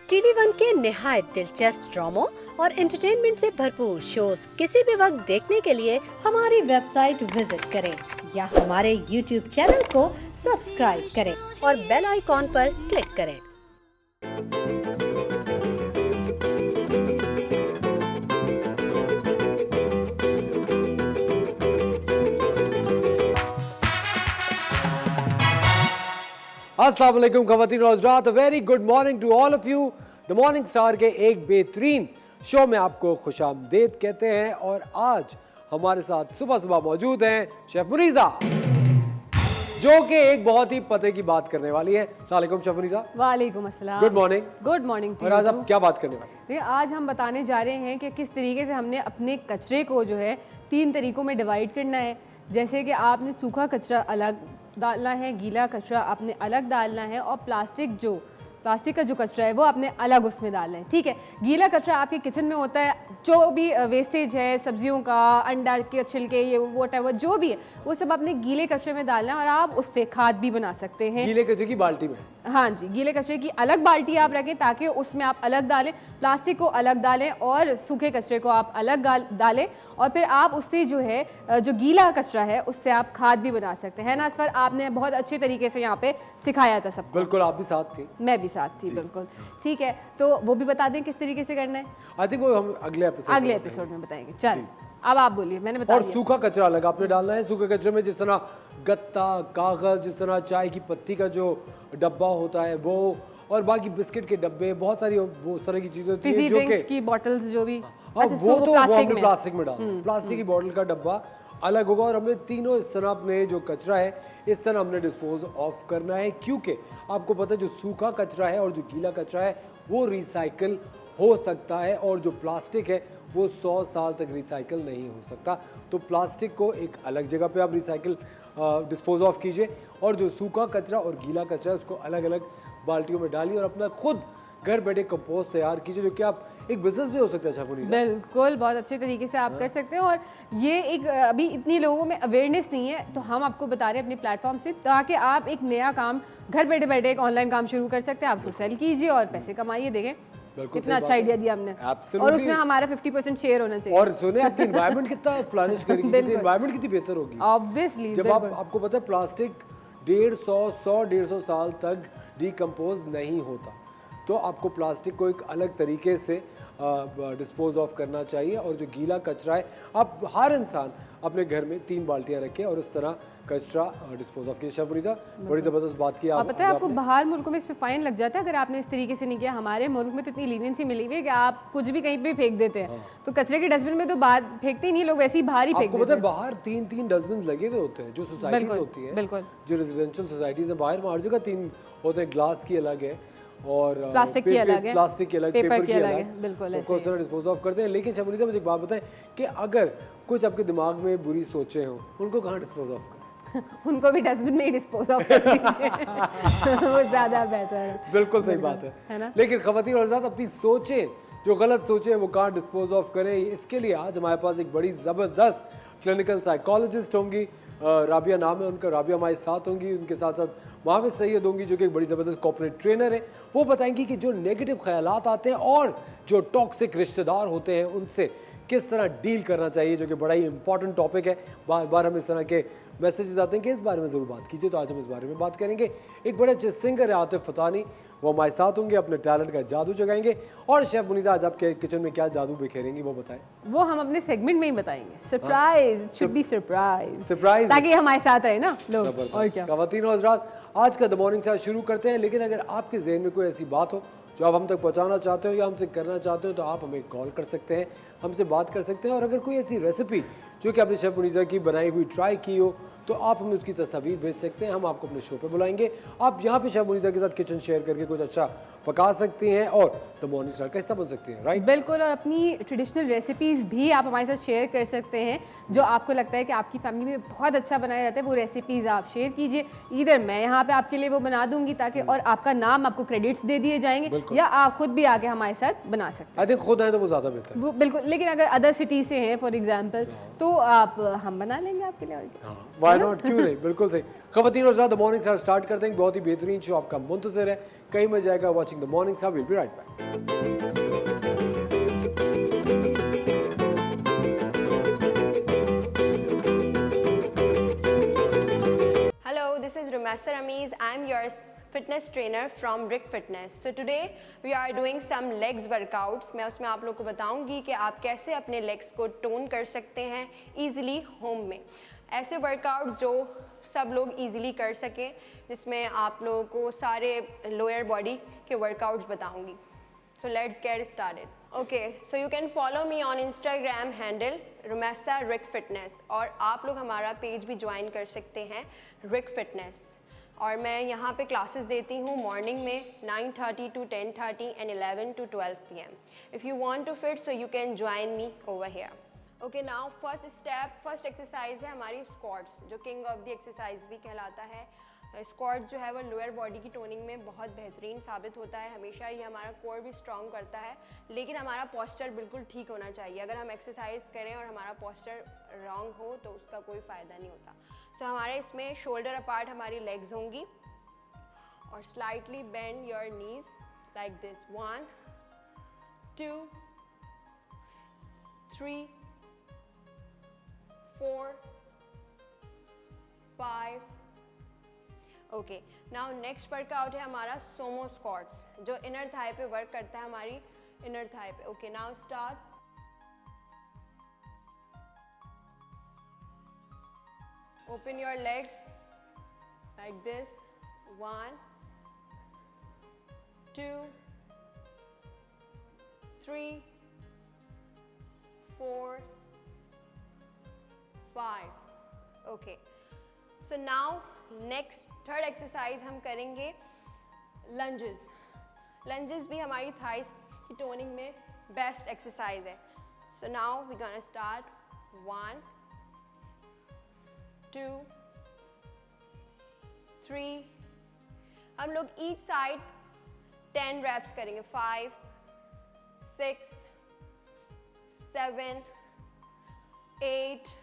TV one के निहायत दिलचस्प ड्रामों और एंटरटेनमेंट से भरपूर शोज किसी भी वक्त देखने के लिए हमारी वेबसाइट विजिट करें या हमारे यूट्यूब चैनल को सब्सक्राइब करें और बेल आइकॉन पर क्लिक करें। अस्सलाम वालेकुम ख़वातीन और हज़रात, very good morning to all of you. The morning star के एक बेहतरीन शो में आपको खुशामदीद कहते हैं और आज हमारे साथ सुबह सुबह मौजूद हैं शेफ मुनीज़ा, जो कि एक बहुत ही पते की बात करने वाली है। अस्सलाम वालेकुम शेफ मुनीज़ा। वालेकुम अस्सलाम। Good morning. Good morning. और आज आप क्या बात करने वाले हैं? आज हम बताने जा रहे हैं कि किस तरीके से हमने अपने कचरे को जो है 3 तरीकों में डिवाइड करना है। जैसे कि आपने सूखा कचरा अलग डालना है, गीला कचरा आपने अलग डालना है और प्लास्टिक का जो कचरा है वो आपने अलग उसमें डालना है। ठीक है, गीला कचरा आपके किचन में होता है, जो भी वेस्टेज है सब्जियों का, अंडा के छिलके, ये व्हाटएवर जो भी है वो सब आपने गीले कचरे में डालना है और आप उससे खाद भी बना सकते हैं। गीले कचरे की बाल्टी में? हाँ जी, गीले कचरे की अलग बाल्टी आप रखें ताकि उसमें आप अलग डालें, प्लास्टिक को अलग डालें और सूखे कचरे को आप अलग डालें और फिर आप उससे जो है जो गीला कचरा है उससे आप खाद भी बना सकते हैं ना। इस पर आपने बहुत अच्छे तरीके से यहाँ पे सिखाया था सबको। बिल्कुल, आप भी साथ थे। मैं भी साथ थी, बिल्कुल। ठीक है, तो वो भी बता दें किस तरीके से करना है। आई थिंक वो हम अगले एपिसोड में बताएंगे। चल अब आप बोलिए, मैंने बताया। और सूखा कचरा अलग आपने डालना है। सूखे कचरे में जिस तरह गत्ता, कागज, जिस तरह चाय की पत्ती का जो डब्बा होता है वो, और बाकी बिस्किट के डब्बे, बहुत सारी वो उस तरह की चीजें होती हैं जो कि की बॉटल्स जो भी। अच्छा, वो तो हमने प्लास्टिक में डाला। प्लास्टिक की बोतल का डब्बा अलग होगा और हमें तीनों इस तरह अपने जो कचरा है इस तरह हमने डिस्पोज ऑफ करना है, क्योंकि आपको पता है जो सूखा कचरा है और जो गीला कचरा है वो रिसाइकिल हो सकता है और जो प्लास्टिक है वो 100 साल तक रिसाइकिल नहीं हो सकता। तो प्लास्टिक को एक अलग जगह पे आप रिसाइकिल डिस्पोज ऑफ कीजिए और जो सूखा कचरा और गीला कचरा है उसको अलग अलग बाल्टियों में डालिए और अपना खुद घर बैठे कंपोस्ट तैयार कीजिए, जो कि आप एक बिजनेस भी हो सकता है। अच्छा, बिल्कुल, बहुत अच्छे तरीके से आप कर सकते हैं और ये एक अभी इतनी लोगों में अवेयरनेस नहीं है तो हम आपको बता रहे हैं अपने प्लेटफॉर्म से, ताकि आप एक नया काम घर बैठे बैठे एक ऑनलाइन काम शुरू कर सकते हैं। आप उसको सेल कीजिए और पैसे कमाइए। देखें कितना अच्छा आइडिया दिया हमने और उसमें हमारा 50% शेयर होना चाहिए। और सुने आपकी एनवायरनमेंट कितना फ्लरिश करेगी, एनवायरनमेंट कितनी बेहतर होगी ऑब्वियसली। जब आपको पता है प्लास्टिक 150 साल तक डिकम्पोज नहीं होता, तो आपको प्लास्टिक को एक अलग तरीके से डिस्पोज ऑफ करना चाहिए। और जो गीला कचरा है, आप हर इंसान अपने घर में 3 बाल्टियां रखें और इस तरह कचरा डिस्पोज ऑफ किया। शेफ मुनीज़ा, बड़ी ज़बरदस्त बात की। आप पता है आपको बाहर मुल्कों में इस पे फाइन लग जाता है अगर आपने इस तरीके से नहीं किया। हमारे मुल्क में तो इतनी लीनियंसी मिली हुई है कि आप कुछ भी कहीं पे फेंक देते हैं। तो कचरे के डस्टबिन में तो बाहर फेंकते ही नहीं, लोग वैसे ही बाहर ही फेंक देते हैं। आपको पता है बाहर 3 डस्टबिन लगे हुए होते हैं जो सोसाइटीज होती है, बिल्कुल जो रेजिडेंशियल सोसाइटीज है बाहर, हर जगह 3 होते हैं। ग्लास की अलग है और प्लास्टिक की अलग है, पेपर की अलग है। बिल्कुल उसको तरह डिस्पोज ऑफ करते हैं। लेकिन शेफ मुनीज़ा, मुझे एक बात बताएं कि अगर कुछ आपके दिमाग में बुरी सोचें हो, उनको कहाँ डिस्पोज ऑफ करें? उनको भी डस्टबिन में ही डिस्पोज ऑफ कर दीजिए वो ज़्यादा बेहतर है। बिल्कुल सही बात है ना? लेकिन ख़वातीन और हज़रात, अपनी सोचें, जो गलत सोचें वो कहाँ डिस्पोज ऑफ करें, इसके लिए आज हमारे पास एक बड़ी ज़बरदस्त क्लिनिकल साइकोलॉजिस्ट होंगी। राबिया नाम है उनका। राबिया हमारे साथ होंगी, उनके साथ साथ महाविद सैयद होंगी जो कि एक बड़ी ज़बरदस्त कॉर्पोरेट ट्रेनर है। वो बताएंगी कि जो नेगेटिव ख्यालात आते हैं और जो टॉक्सिक रिश्तेदार होते हैं उनसे किस तरह डील करना चाहिए, जो कि बड़ा ही इंपॉर्टेंट टॉपिक है। बार बार हम इस तरह के मैसेजेस आते हैं कि इस बारे में ज़रूर बात कीजिए, तो आज हम इस बारे में बात करेंगे। एक बड़े अच्छे सिंगर है आतिफ फतानी, वो हमारे साथ होंगे, अपने टैलेंट का जादू जगाएंगे। और शेफ मुनीज़ा, आज आपके किचन में क्या जादू बिखेरेंगी वो बताएं। वो हम अपने सेगमेंट में ही बताएंगे। सरप्राइज, शुड बी सरप्राइज, ताकि हमारे साथ रहे ना लोग। और क्या ख़वातीन और हज़रात, आज का द मॉर्निंग शो शुरू करते हैं। लेकिन अगर आपके जहन में कोई ऐसी बात हो जो आप हम तक पहुंचाना चाहते हो या हमसे करना चाहते हो, तो आप हमें कॉल कर सकते हैं, हमसे बात कर सकते हैं। और अगर कोई ऐसी रेसिपी जो कि आपने शेफ मुनीज़ा की बनाई हुई ट्राई की हो, तो आप हमें उसकी तस्वीर भेज सकते हैं, हम आपको अपने शो पे बुलाएंगे। आप यहाँ पे शेफ मुनीज़ा के साथ किचन शेयर करके कुछ अच्छा पका सकती हैं और द मॉर्निंग स्टार का हिस्सा बन सकती हैं, राइट? बिल्कुल, और अपनी ट्रेडिशनल रेसिपीज़ भी आप हमारे साथ शेयर कर सकते हैं जो आपको लगता है कि आपकी फैमिली में बहुत अच्छा बनाया जाता है। वो रेसिपीज़ आप शेयर कीजिए, इधर मैं यहाँ पे आपके लिए वो बना दूंगी ताकि और आपका नाम, आपको क्रेडिट्स दे दिए जाएंगे बिल्कुल। या आप खुद भी आके हमारे साथ बना सकते आई थिंक खुद आए तो वो ज़्यादा बेहतर है। हैं बिल्कुल। लेकिन अगर अदर सिटी से हैं फॉर एग्जांपल तो आप हम बना लेंगे आपके लिए। हाँ वाई नॉट, क्यों नहीं, बिल्कुल सही। खवातीन और हज़रात, द मॉर्निंग स्टार स्टार्ट करते हैं। बहुत ही बेहतरीन शो आपका मुंतज़िर है, कहीं मजा आएगा watching the morning star. Will be right back. Hello, this is Rumasa Ramiz. I'm your fitness trainer from Rick Fitness. So today we are doing some legs workouts. मैं उसमें आप लोग को बताऊंगी कि आप कैसे अपने legs को टोन कर सकते हैं easily home में। ऐसे वर्कआउट जो सब लोग easily कर सकें, जिसमें आप लोगों को सारे lower body के वर्कआउट्स बताऊंगी। So let's get started. Okay, so you can follow me on Instagram handle Rumasa Rick Fitness और आप लोग हमारा पेज भी ज्वाइन कर सकते हैं Rick Fitness। और मैं यहाँ पे क्लासेस देती हूँ मॉर्निंग में 9:30 to 10:30 and 11 to 12 p.m. If you want to fit, so you can join me over here. Okay, now first exercise है हमारी squats, जो king of the exercise भी कहलाता है। स्क्वाट जो है वो लोअर बॉडी की टोनिंग में बहुत बेहतरीन साबित होता है। हमेशा ये हमारा कोर भी स्ट्रॉन्ग करता है, लेकिन हमारा पोस्चर बिल्कुल ठीक होना चाहिए। अगर हम एक्सरसाइज करें और हमारा पोस्चर रॉन्ग हो तो उसका कोई फ़ायदा नहीं होता। सो हमारे इसमें शोल्डर अपार्ट हमारी लेग्स होंगी और slightly bend your knees like this. 1 2 3 4 5। Okay, now next workout है हमारा सोमो स्क्वाट्स, जो इनर थाई पे वर्क करता है, हमारी इनर थाई पे। Okay, now start. Open your legs like this. 1 2 3 4 5। Okay, so now next third exercise हम करेंगे लंजेस। लंजेस भी हमारी थाइस की टोनिंग में बेस्ट एक्सरसाइज है। So now we gonna start. 1 2 3। हम लोग ईच साइड 10 reps करेंगे। 5 6 7 8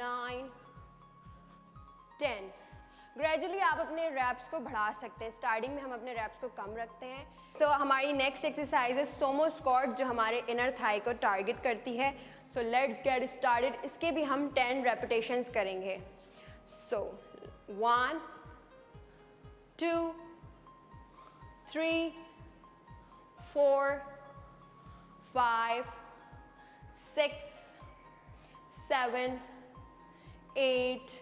9 10। ग्रेजुअली आप अपने रैप्स को बढ़ा सकते हैं। स्टार्टिंग में हम अपने रैप्स को कम रखते हैं। सो हमारी नेक्स्ट एक्सरसाइज है सोमो स्क्वाट, जो हमारे इनर थाई को टारगेट करती है। So let's get started. इसके भी हम 10 रेपिटेशंस करेंगे। सो 1 2 3 4 5 6 7 8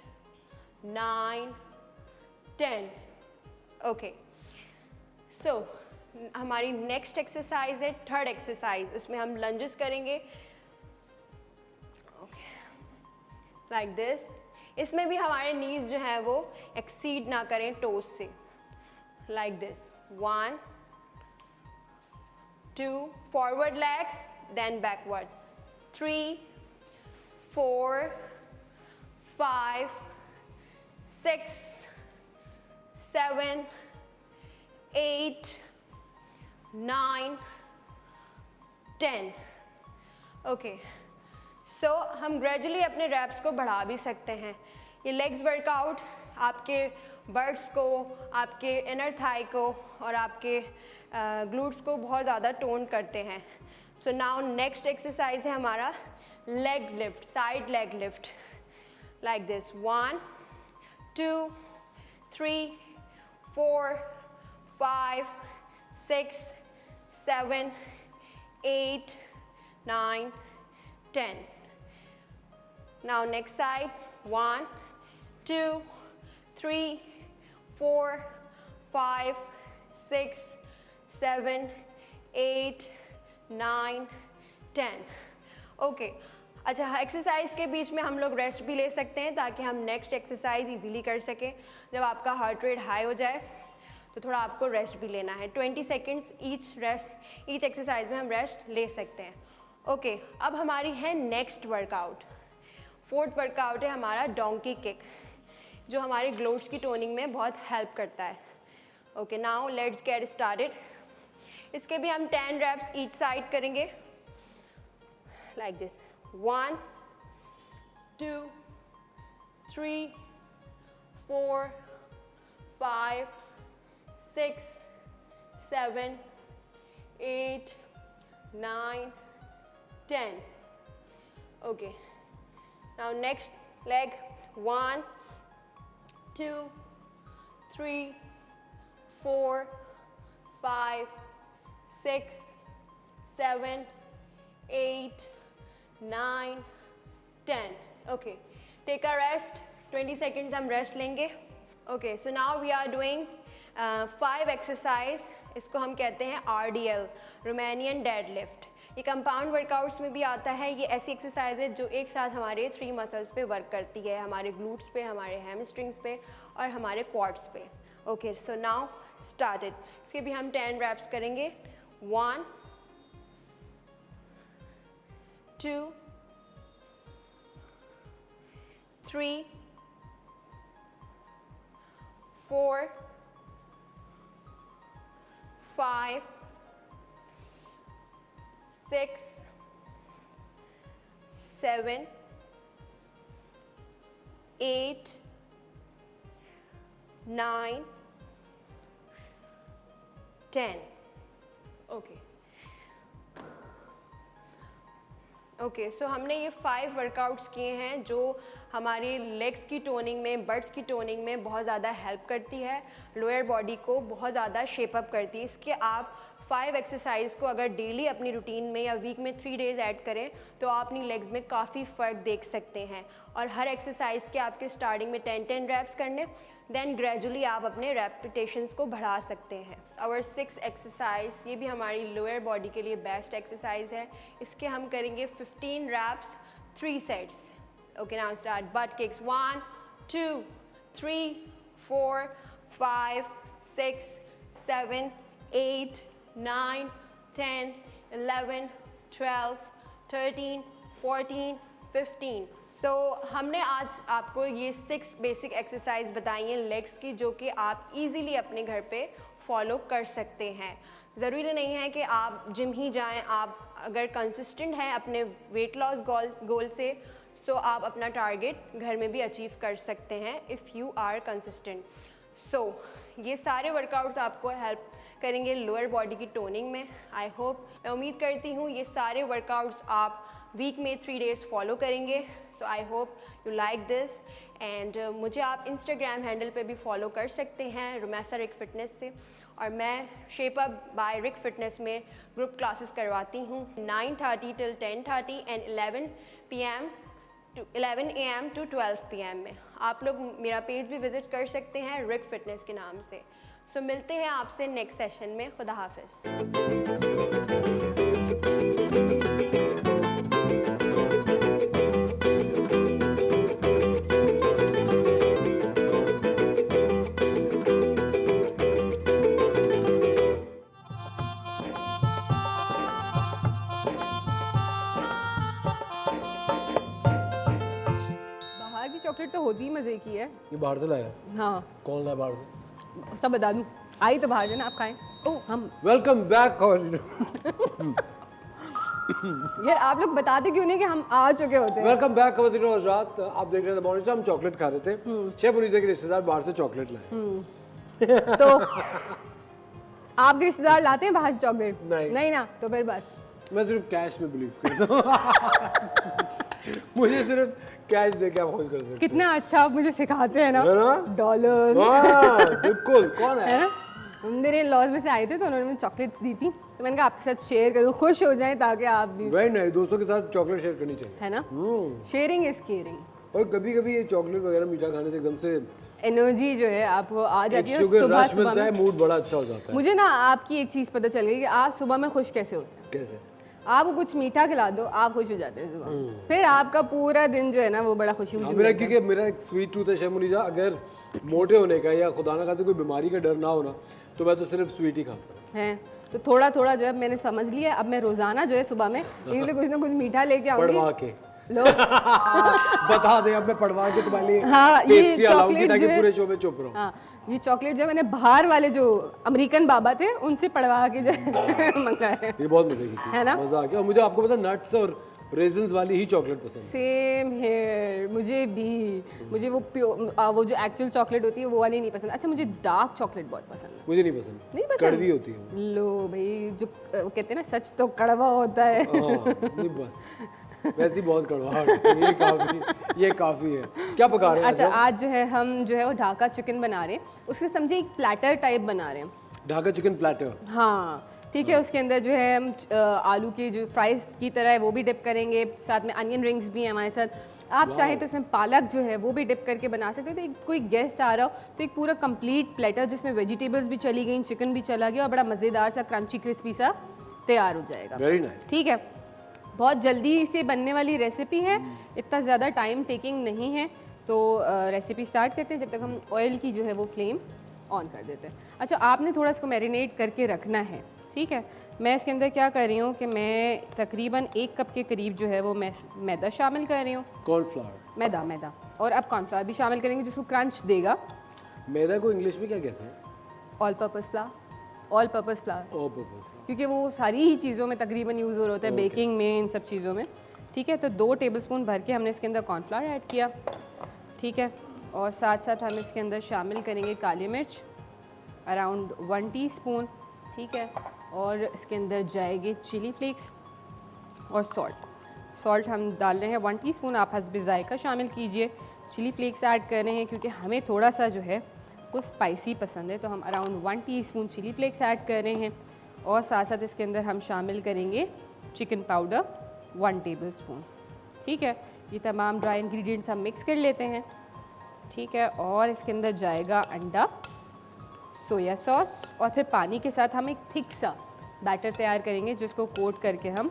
9 10। ओके, सो हमारी नेक्स्ट एक्सरसाइज है थर्ड एक्सरसाइज। उसमें हम लंजेस करेंगे लाइक दिस। इसमें भी हमारे नीज जो है वो एक्सीड ना करें टोज से, like this. 1 2 forward leg then backward. 3 4 5 6 7 8 9 10। Okay, so हम ग्रेजुअली अपने रैप्स को बढ़ा भी सकते हैं। ये लेग्स वर्कआउट आपके बर्ड्स को, आपके इनर थाई को और आपके ग्लूट्स को बहुत ज़्यादा टोन करते हैं। सो नाउ नेक्स्ट एक्सरसाइज है हमारा leg lift, side leg lift, like this. 1 2 3 4 5 6 7 8 9 10। Now next side. 1 2 3 4 5 6 7 8 9 10। Okay, अच्छा, एक्सरसाइज के बीच में हम लोग रेस्ट भी ले सकते हैं ताकि हम नेक्स्ट एक्सरसाइज इजीली कर सकें। जब आपका हार्ट रेट हाई हो जाए तो थोड़ा आपको रेस्ट भी लेना है। 20 सेकेंड्स ईच एक्सरसाइज में हम रेस्ट ले सकते हैं। ओके, अब हमारी है नेक्स्ट वर्कआउट। फोर्थ वर्कआउट है हमारा डोंकी किक, जो हमारे ग्लोट्स की टोनिंग में बहुत हेल्प करता है। Okay, now let's get started. इसके भी हम 10 reps ईच साइड करेंगे, like this. 1 2 3 4 5 6 7 8 9 10. Okay, now next leg. 1 2 3 4 5 6 7 8 9 10. Okay, take a rest, 20 seconds हम रेस्ट लेंगे। Okay, so now we are doing 5 exercise, इसको हम कहते हैं RDL, रोमानियन डेड लिफ्ट। ये कंपाउंड वर्कआउट्स में भी आता है। ये ऐसी एक्सरसाइज है जो एक साथ हमारे 3 मसल्स पे वर्क करती है, हमारे ग्लूट्स पे, हमारे हैमस्ट्रिंग्स पे और हमारे क्वाड्स पे। Okay, so now started. इसके भी हम 10 reps करेंगे। 1 2 3 4 5 6 7 8 9 10. ओके, सो हमने ये 5 वर्कआउट्स किए हैं जो हमारी लेग्स की टोनिंग में, बट्स की टोनिंग में बहुत ज़्यादा हेल्प करती है, लोअर बॉडी को बहुत ज़्यादा शेप अप करती है। इसके आप 5 एक्सरसाइज को अगर डेली अपनी रूटीन में या वीक में 3 डेज़ ऐड करें तो आप अपनी लेग्स में काफ़ी फ़र्क देख सकते हैं। और हर एक्सरसाइज के आपके स्टार्टिंग में 10 reps करने, देन ग्रेजुअली आप अपने रेपिटेशंस को बढ़ा सकते हैं। आवर 6 एक्सरसाइज, ये भी हमारी लोअर बॉडी के लिए बेस्ट एक्सरसाइज है। इसके हम करेंगे 15 reps 3 sets. Okay, now start. But kicks 1 2 3 4 5 6 7 8 9 10 11 12 13 14 15. तो हमने आज आपको ये 6 बेसिक एक्सरसाइज बताई हैं लेग्स की, जो कि आप इजीली अपने घर पे फॉलो कर सकते हैं। ज़रूरी नहीं है कि आप जिम ही जाएं। आप अगर कंसिस्टेंट हैं अपने वेट लॉस गोल से, सो आप अपना टारगेट घर में भी अचीव कर सकते हैं इफ़ यू आर कंसिस्टेंट। सो ये सारे वर्कआउट्स आपको हेल्प करेंगे लोअर बॉडी की टोनिंग में। आई होप, मैं उम्मीद करती हूँ ये सारे वर्कआउट्स आप वीक में 3 डेज़ फॉलो करेंगे। So I hope you like this. And मुझे आप इंस्टाग्राम हैंडल पे भी फॉलो कर सकते हैं, रुमैसा रिक फिटनेस से। और मैं shape up by Rick fitness में ग्रुप क्लासेस करवाती हूँ 9:30 till 10:30 and 11 AM to 12 PM में। आप लोग मेरा पेज भी विजिट कर सकते हैं रिक फिटनेस के नाम से। सो मिलते हैं आपसे नेक्स्ट सेशन में। खुदा हाफिज़। बाहर की चॉकलेट तो होती ही मज़े की है। ये बाहर से लाया? हाँ, कौन लाया बाहर से? सब बता दूँ, आई तो बाहर जाना, आप खाएं। ओह, हम वेलकम बैक। और यार आप लोग बताते क्यों नहीं कि हम आ चुके होते हैं। वेलकम बैक खवातीनो हज़रात। आप देख रहे थे मॉनिटर, हम चॉकलेट खा रहे थे। शेफ मुनीसा के रिश्तेदार बाहर से चॉकलेट लाए। तो आपके रिश्तेदार लाते हैं बाहर से चॉकलेट? नहीं ना, तो फिर बस मैं सिर्फ कैश में बिलीव करता हूँ। मुझे सिर्फ कैश दे के आप खोज कर सकते कितना अच्छा आप मुझे सिखाते हैं ना, है ना? डॉलर। हाँ, बिल्कुल। कौन है? मेरे लॉज में से आए थे तो उन्होंने मुझे चॉकलेट्स दी थी, तो मैंने कहा आपके साथ शेयर करूँ, खुश हो जाएं ताकि आप भी। Very nice. दोस्तों के साथ चॉकलेट शेयर करनी चाहिए, है ना? Sharing is caring. और कभी कभी ये चॉकलेट वगैरह मीठा खाने से एकदम से एनर्जी जो है आपको आ जाती है। शुगर सुबह रश सुबह मिलता है, में मूड बड़ा अच्छा हो जाता है। मुझे ना आपकी एक चीज़ पता चल गई कि आप सुबह में खुश कैसे होते हैं। कैसे? आपको कुछ मीठा खिला दो, आप खुश हो जाते हैं सुबह, फिर आपका पूरा दिन जो है ना वो बड़ा खुशी हाँ, मेरा क्योंकि मेरा एक स्वीट टूथ है शेफ मुनीसा। अगर मोटे होने का या खुदा ना खाते कोई बीमारी का डर ना होना तो मैं तो सिर्फ स्वीट ही खाता हूँ। है। तो थोड़ा थोड़ा जो है मैंने समझ लिया, अब मैं रोजाना जो है सुबह में इनके लिए कुछ ना कुछ मीठा लेके आऊंगी। पढ़वा के लो। बता दे, अब मैं पढ़वा के तुम्हारे लिए हाँ, ये पेस्ट्री अलाउंगी चॉकलेट ताकि जो है- पूरे शो में चुप रहो। हाँ, ये चॉकलेट जो मैंने बाहर वाले जो अमेरिकन बाबा थे उनसे पढ़वा के जो मंगाया है। ये बहुत मजे की थी, है ना? मजा आ गया। और मुझे आपको पता नट्स और रेजिन्स वाली ही चॉकलेट पसंद है। सेम हेयर, मुझे भी। मुझे वो जो एक्चुअल चॉकलेट होती है वो वाली नहीं पसंद। अच्छा, मुझे डार्क चॉकलेट बहुत पसंद है। मुझे नहीं पसंद, नहीं पसंद? कड़वी होती है वो। लो भाई, जो वो कहते हैं ना, सच तो कड़वा होता है। हाँ, नहीं बस वैसी बहुत कड़वाहट, ये काफी है। क्या पका रहे हैं अच्छा, आज आज जो है हम जो है वो ढाका चिकन बना रहे हैं। उसके समझे एक प्लेटर टाइप बना रहे हैं। आप? Dhaka chicken platter. हाँ, ठीक है। उसके अंदर जो है हम आलू की जो फ्राइज की तरह है वो भी डिप करेंगे, साथ में अनियन रिंग्स भी हैं हमारे साथ। आप चाहे तो इसमें पालक जो है वो भी डिप करके बना सकते हो। तो एक कोई गेस्ट आ रहा हो तो एक पूरा कंप्लीट प्लेटर जिसमें वेजिटेबल्स भी चली गई, चिकन भी चला गया और बड़ा मज़ेदार सा क्रंची क्रिस्पी सा तैयार हो जाएगा। Very nice. ठीक है, बहुत जल्दी से बनने वाली रेसिपी है, इतना ज़्यादा टाइम टेकिंग नहीं है। तो रेसिपी स्टार्ट करते हैं, जब तक हम ऑयल की जो है वो फ्लेम ऑन कर देते हैं। अच्छा, आपने थोड़ा इसको मैरिनेट करके रखना है। ठीक है, मैं इसके अंदर क्या कर रही हूँ कि मैं तकरीबन 1 कप के करीब जो है वो मैदा शामिल कर रही हूँ। कॉर्नफ्लावर। मैदा और अब कॉर्नफ्लावर भी शामिल करेंगे जिसको क्रंच देगा। मैदा को इंग्लिश में क्या कहते हैं? ऑल पर्पस फ्लावर, ओ पर्पस। क्योंकि वो सारी ही चीज़ों में तकरीबन यूज़ हो रहा होता है, बेकिंग में, इन सब चीज़ों में। ठीक है, तो 2 टेबलस्पून भर के हमने इसके अंदर कॉर्नफ्लावर ऐड किया। ठीक है, और साथ साथ हम इसके अंदर शामिल करेंगे काली मिर्च अराउंड 1 टीस्पून। ठीक है, और इसके अंदर जाएंगे चिली फ्लेक्स और सॉल्ट हम डाल रहे हैं 1 टीस्पून। आप हस्बे ज़ायका शामिल कीजिए। चिली फ्लेक्स ऐड कर रहे हैं क्योंकि हमें थोड़ा सा जो है वो स्पाइसी पसंद है, तो हम around 1 teaspoon chilli flakes add कर रहे हैं। और साथ साथ इसके अंदर हम शामिल करेंगे चिकन पाउडर 1 टेबलस्पून। ठीक है, ये तमाम ड्राई इंग्रेडिएंट्स हम मिक्स कर लेते हैं। ठीक है, और इसके अंदर जाएगा अंडा, सोया सॉस और फिर पानी के साथ हम एक थिक सा बैटर तैयार करेंगे जिसको कोट करके हम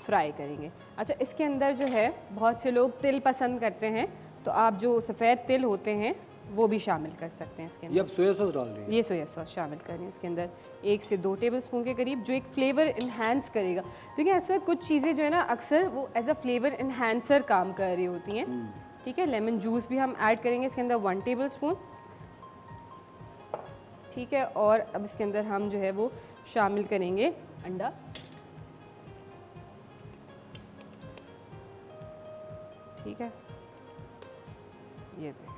फ्राई करेंगे। अच्छा, इसके अंदर जो है बहुत से लोग तिल पसंद करते हैं, तो आप जो सफ़ेद तिल होते हैं वो भी शामिल कर सकते हैं इसके ये अंदर। आप सोया सॉस डाल रही हैं? ये सोया सॉस शामिल कर रहे हैं इसके अंदर 1 से 2 टेबलस्पून के करीब, जो एक फ्लेवर इन्हांस करेगा। देखिए, ऐसा कुछ चीज़ें जो है ना अक्सर वो एज अ फ्लेवर इन्हांसर काम कर रही होती हैं। ठीक है, लेमन जूस भी हम ऐड करेंगे इसके अंदर 1 टेबलस्पून। ठीक है, और अब इसके अंदर हम जो है वो शामिल करेंगे अंडा। ठीक है, ये देखिए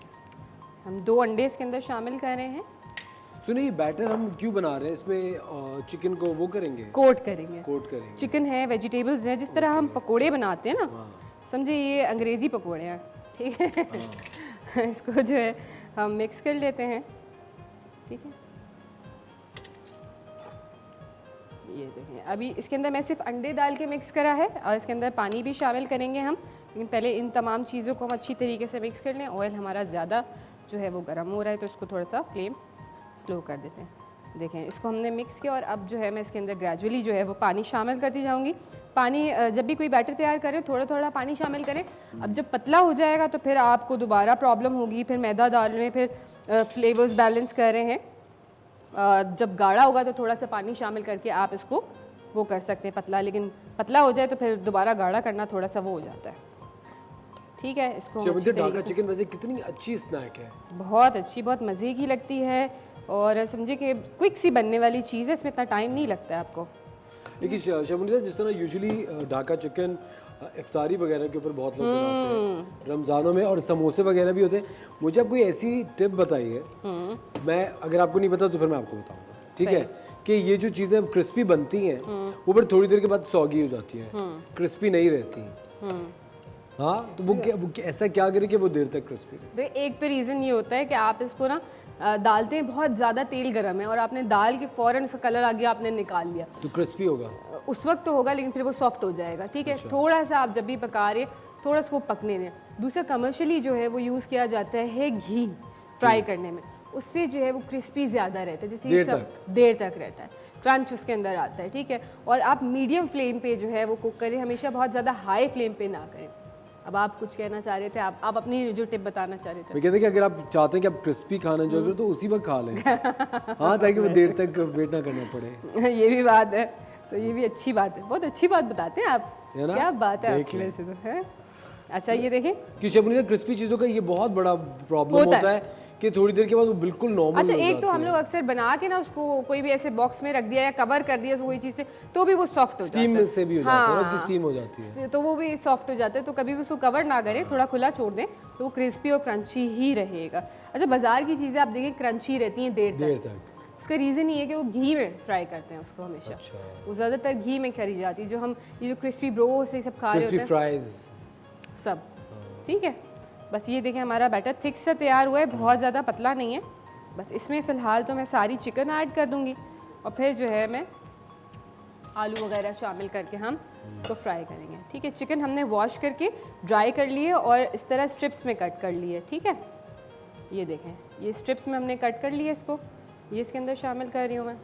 हम 2 अंडे इसके अंदर शामिल कर रहे हैं। सुनिए, ये बैटर हम क्यों बना रहे हैं? इसमें चिकन को वो करेंगे, कोट करेंगे। कोट करेंगे। चिकन है, वेजिटेबल्स हैं, जिस तरह हम पकोड़े बनाते हैं ना, हाँ। समझे ये अंग्रेज़ी पकोड़े हैं। ठीक है, इसको जो है हम मिक्स कर लेते हैं। ठीक है, ये देखें, अभी इसके अंदर मैं सिर्फ अंडे डाल के मिक्स करा है और इसके अंदर पानी भी शामिल करेंगे हम, लेकिन पहले इन तमाम चीज़ों को हम अच्छी तरीके से मिक्स कर लें। ऑयल हमारा ज़्यादा जो है वो गर्म हो रहा है, तो इसको थोड़ा सा फ्लेम स्लो कर देते हैं। देखें, इसको हमने मिक्स किया और अब जो है मैं इसके अंदर ग्रेजुअली जो है वो पानी शामिल करती जाऊँगी। पानी जब भी कोई बैटर तैयार करें थोड़ा थोड़ा पानी शामिल करें। अब जब पतला हो जाएगा तो फिर आपको दोबारा प्रॉब्लम होगी, फिर मैदा डाल रहे हैं, फिर फ्लेवर्स बैलेंस कर रहे हैं। जब गाढ़ा होगा तो थोड़ा सा पानी शामिल करके आप इसको वो कर सकते हैं पतला, लेकिन पतला हो जाए तो फिर दोबारा गाढ़ा करना थोड़ा सा वो हो जाता है। ठीक है, इसको हम अच्छी ढाका तरीके से- चिकन वैसे कितनी अच्छी स्नैक है। बहुत अच्छी, बहुत मज़े की लगती है और समझे कि क्विक सी बनने वाली चीज़ है, इसमें इतना टाइम नहीं लगता है आपको। लेकिन शमुनिया, जिस तरह यूजुअली ढाका चिकन इफ्तारी वगैरह के ऊपर बहुत लोग बनाते हैं रमज़ानों में, और समोसे वगैरह भी होते हैं, मुझे आप कोई ऐसी टिप बताइए, मैं अगर आपको नहीं पता तो फिर मैं आपको बताऊंगा। ठीक है, कि ये जो चीज़ें क्रिस्पी बनती हैं वो फिर थोड़ी देर के बाद सॉगी हो जाती हैं, क्रिस्पी नहीं रहती। हाँ, तो वो ऐसा क्या करे कि वो देर तक क्रिस्पी रहे? तो एक तो रीज़न ये होता है कि आप इसको ना डालते हैं, बहुत ज़्यादा तेल गर्म है और आपने दाल के फ़ौरन उसका कलर आ गया, आपने निकाल लिया, तो क्रिस्पी होगा उस वक्त तो होगा लेकिन फिर वो सॉफ्ट हो जाएगा। ठीक है, थोड़ा सा आप जब भी पका रहे थोड़ा उसको पकने दें। दूसरा, कमर्शियली जो है वो यूज़ किया जाता है घी फ्राई करने में, उससे जो है वो क्रिस्पी ज़्यादा रहता है, जैसे ये सब देर तक रहता है, क्रंच उसके अंदर आता है। ठीक है, और आप मीडियम फ्लेम पे जो है वो कुक करें, हमेशा बहुत ज़्यादा हाई फ्लेम पे ना करें। अब आप कुछ कहना चाह रहे थे, आप अपनी जो टिप बताना चाह रहे थे। मैं कहते हैं कि अगर आप चाहते हैं कि आप क्रिस्पी खाना जो करो तो उसी वक्त खा लें। हाँ, ताकि वो देर तक वेट ना करना पड़े। ये भी बात है, तो ये भी अच्छी बात है, बहुत अच्छी बात बताते हैं आप, है ना? क्या बात है देख आपकी लें। वैसे तो है। अच्छा ये देखें। कि शेफ मुनीसा क्रिस्पी चीज़ों का ये बहुत बड़ा प्रॉब्लम होता होता है कि थोड़ी देर के बाद वो बिल्कुल नॉर्मल अच्छा हो एक तो जाती हम है। लोग अक्सर बना के ना उसको कोई भी ऐसे बॉक्स में रख दिया या कवर कर दिया कोई चीज़ से, तो भी वो सॉफ्ट हो जाता है। स्टीम से भी हो जाता है, हाँ। उसकी स्टीम हो जाती है। तो वो भी सॉफ्ट हो जाता है, तो कभी भी उसको कवर ना करें, थोड़ा खुला छोड़ दें तो वो क्रिस्पी और क्रंची ही रहेगा। अच्छा बाजार की चीज़ें आप देखें क्रंची रहती हैं देर देर तक, तक। उसका रीज़न ये है कि वो घी में फ्राई करते हैं उसको हमेशा। अच्छा। वो ज़्यादातर घी में करी जाती है। जो हम ये जो क्रिस्पी ब्रोस्ट ये सब खा रहे क्रिस्पी होते हैं फ्राइज। सब, ठीक है। बस ये देखें हमारा बैटर थिक से तैयार हुआ है, बहुत ज़्यादा पतला नहीं है। बस इसमें फ़िलहाल तो मैं सारी चिकन ऐड कर दूंगी और फिर जो है मैं आलू वगैरह शामिल करके हम इसको फ्राई करेंगे, ठीक है। चिकन हमने वॉश करके ड्राई कर लिए और इस तरह स्ट्रिप्स में कट कर लिए, ठीक है। ये देखें ये स्ट्रिप्स में हमने कट कर लिए इसको, ये इसके अंदर शामिल कर रही हूँ मैं।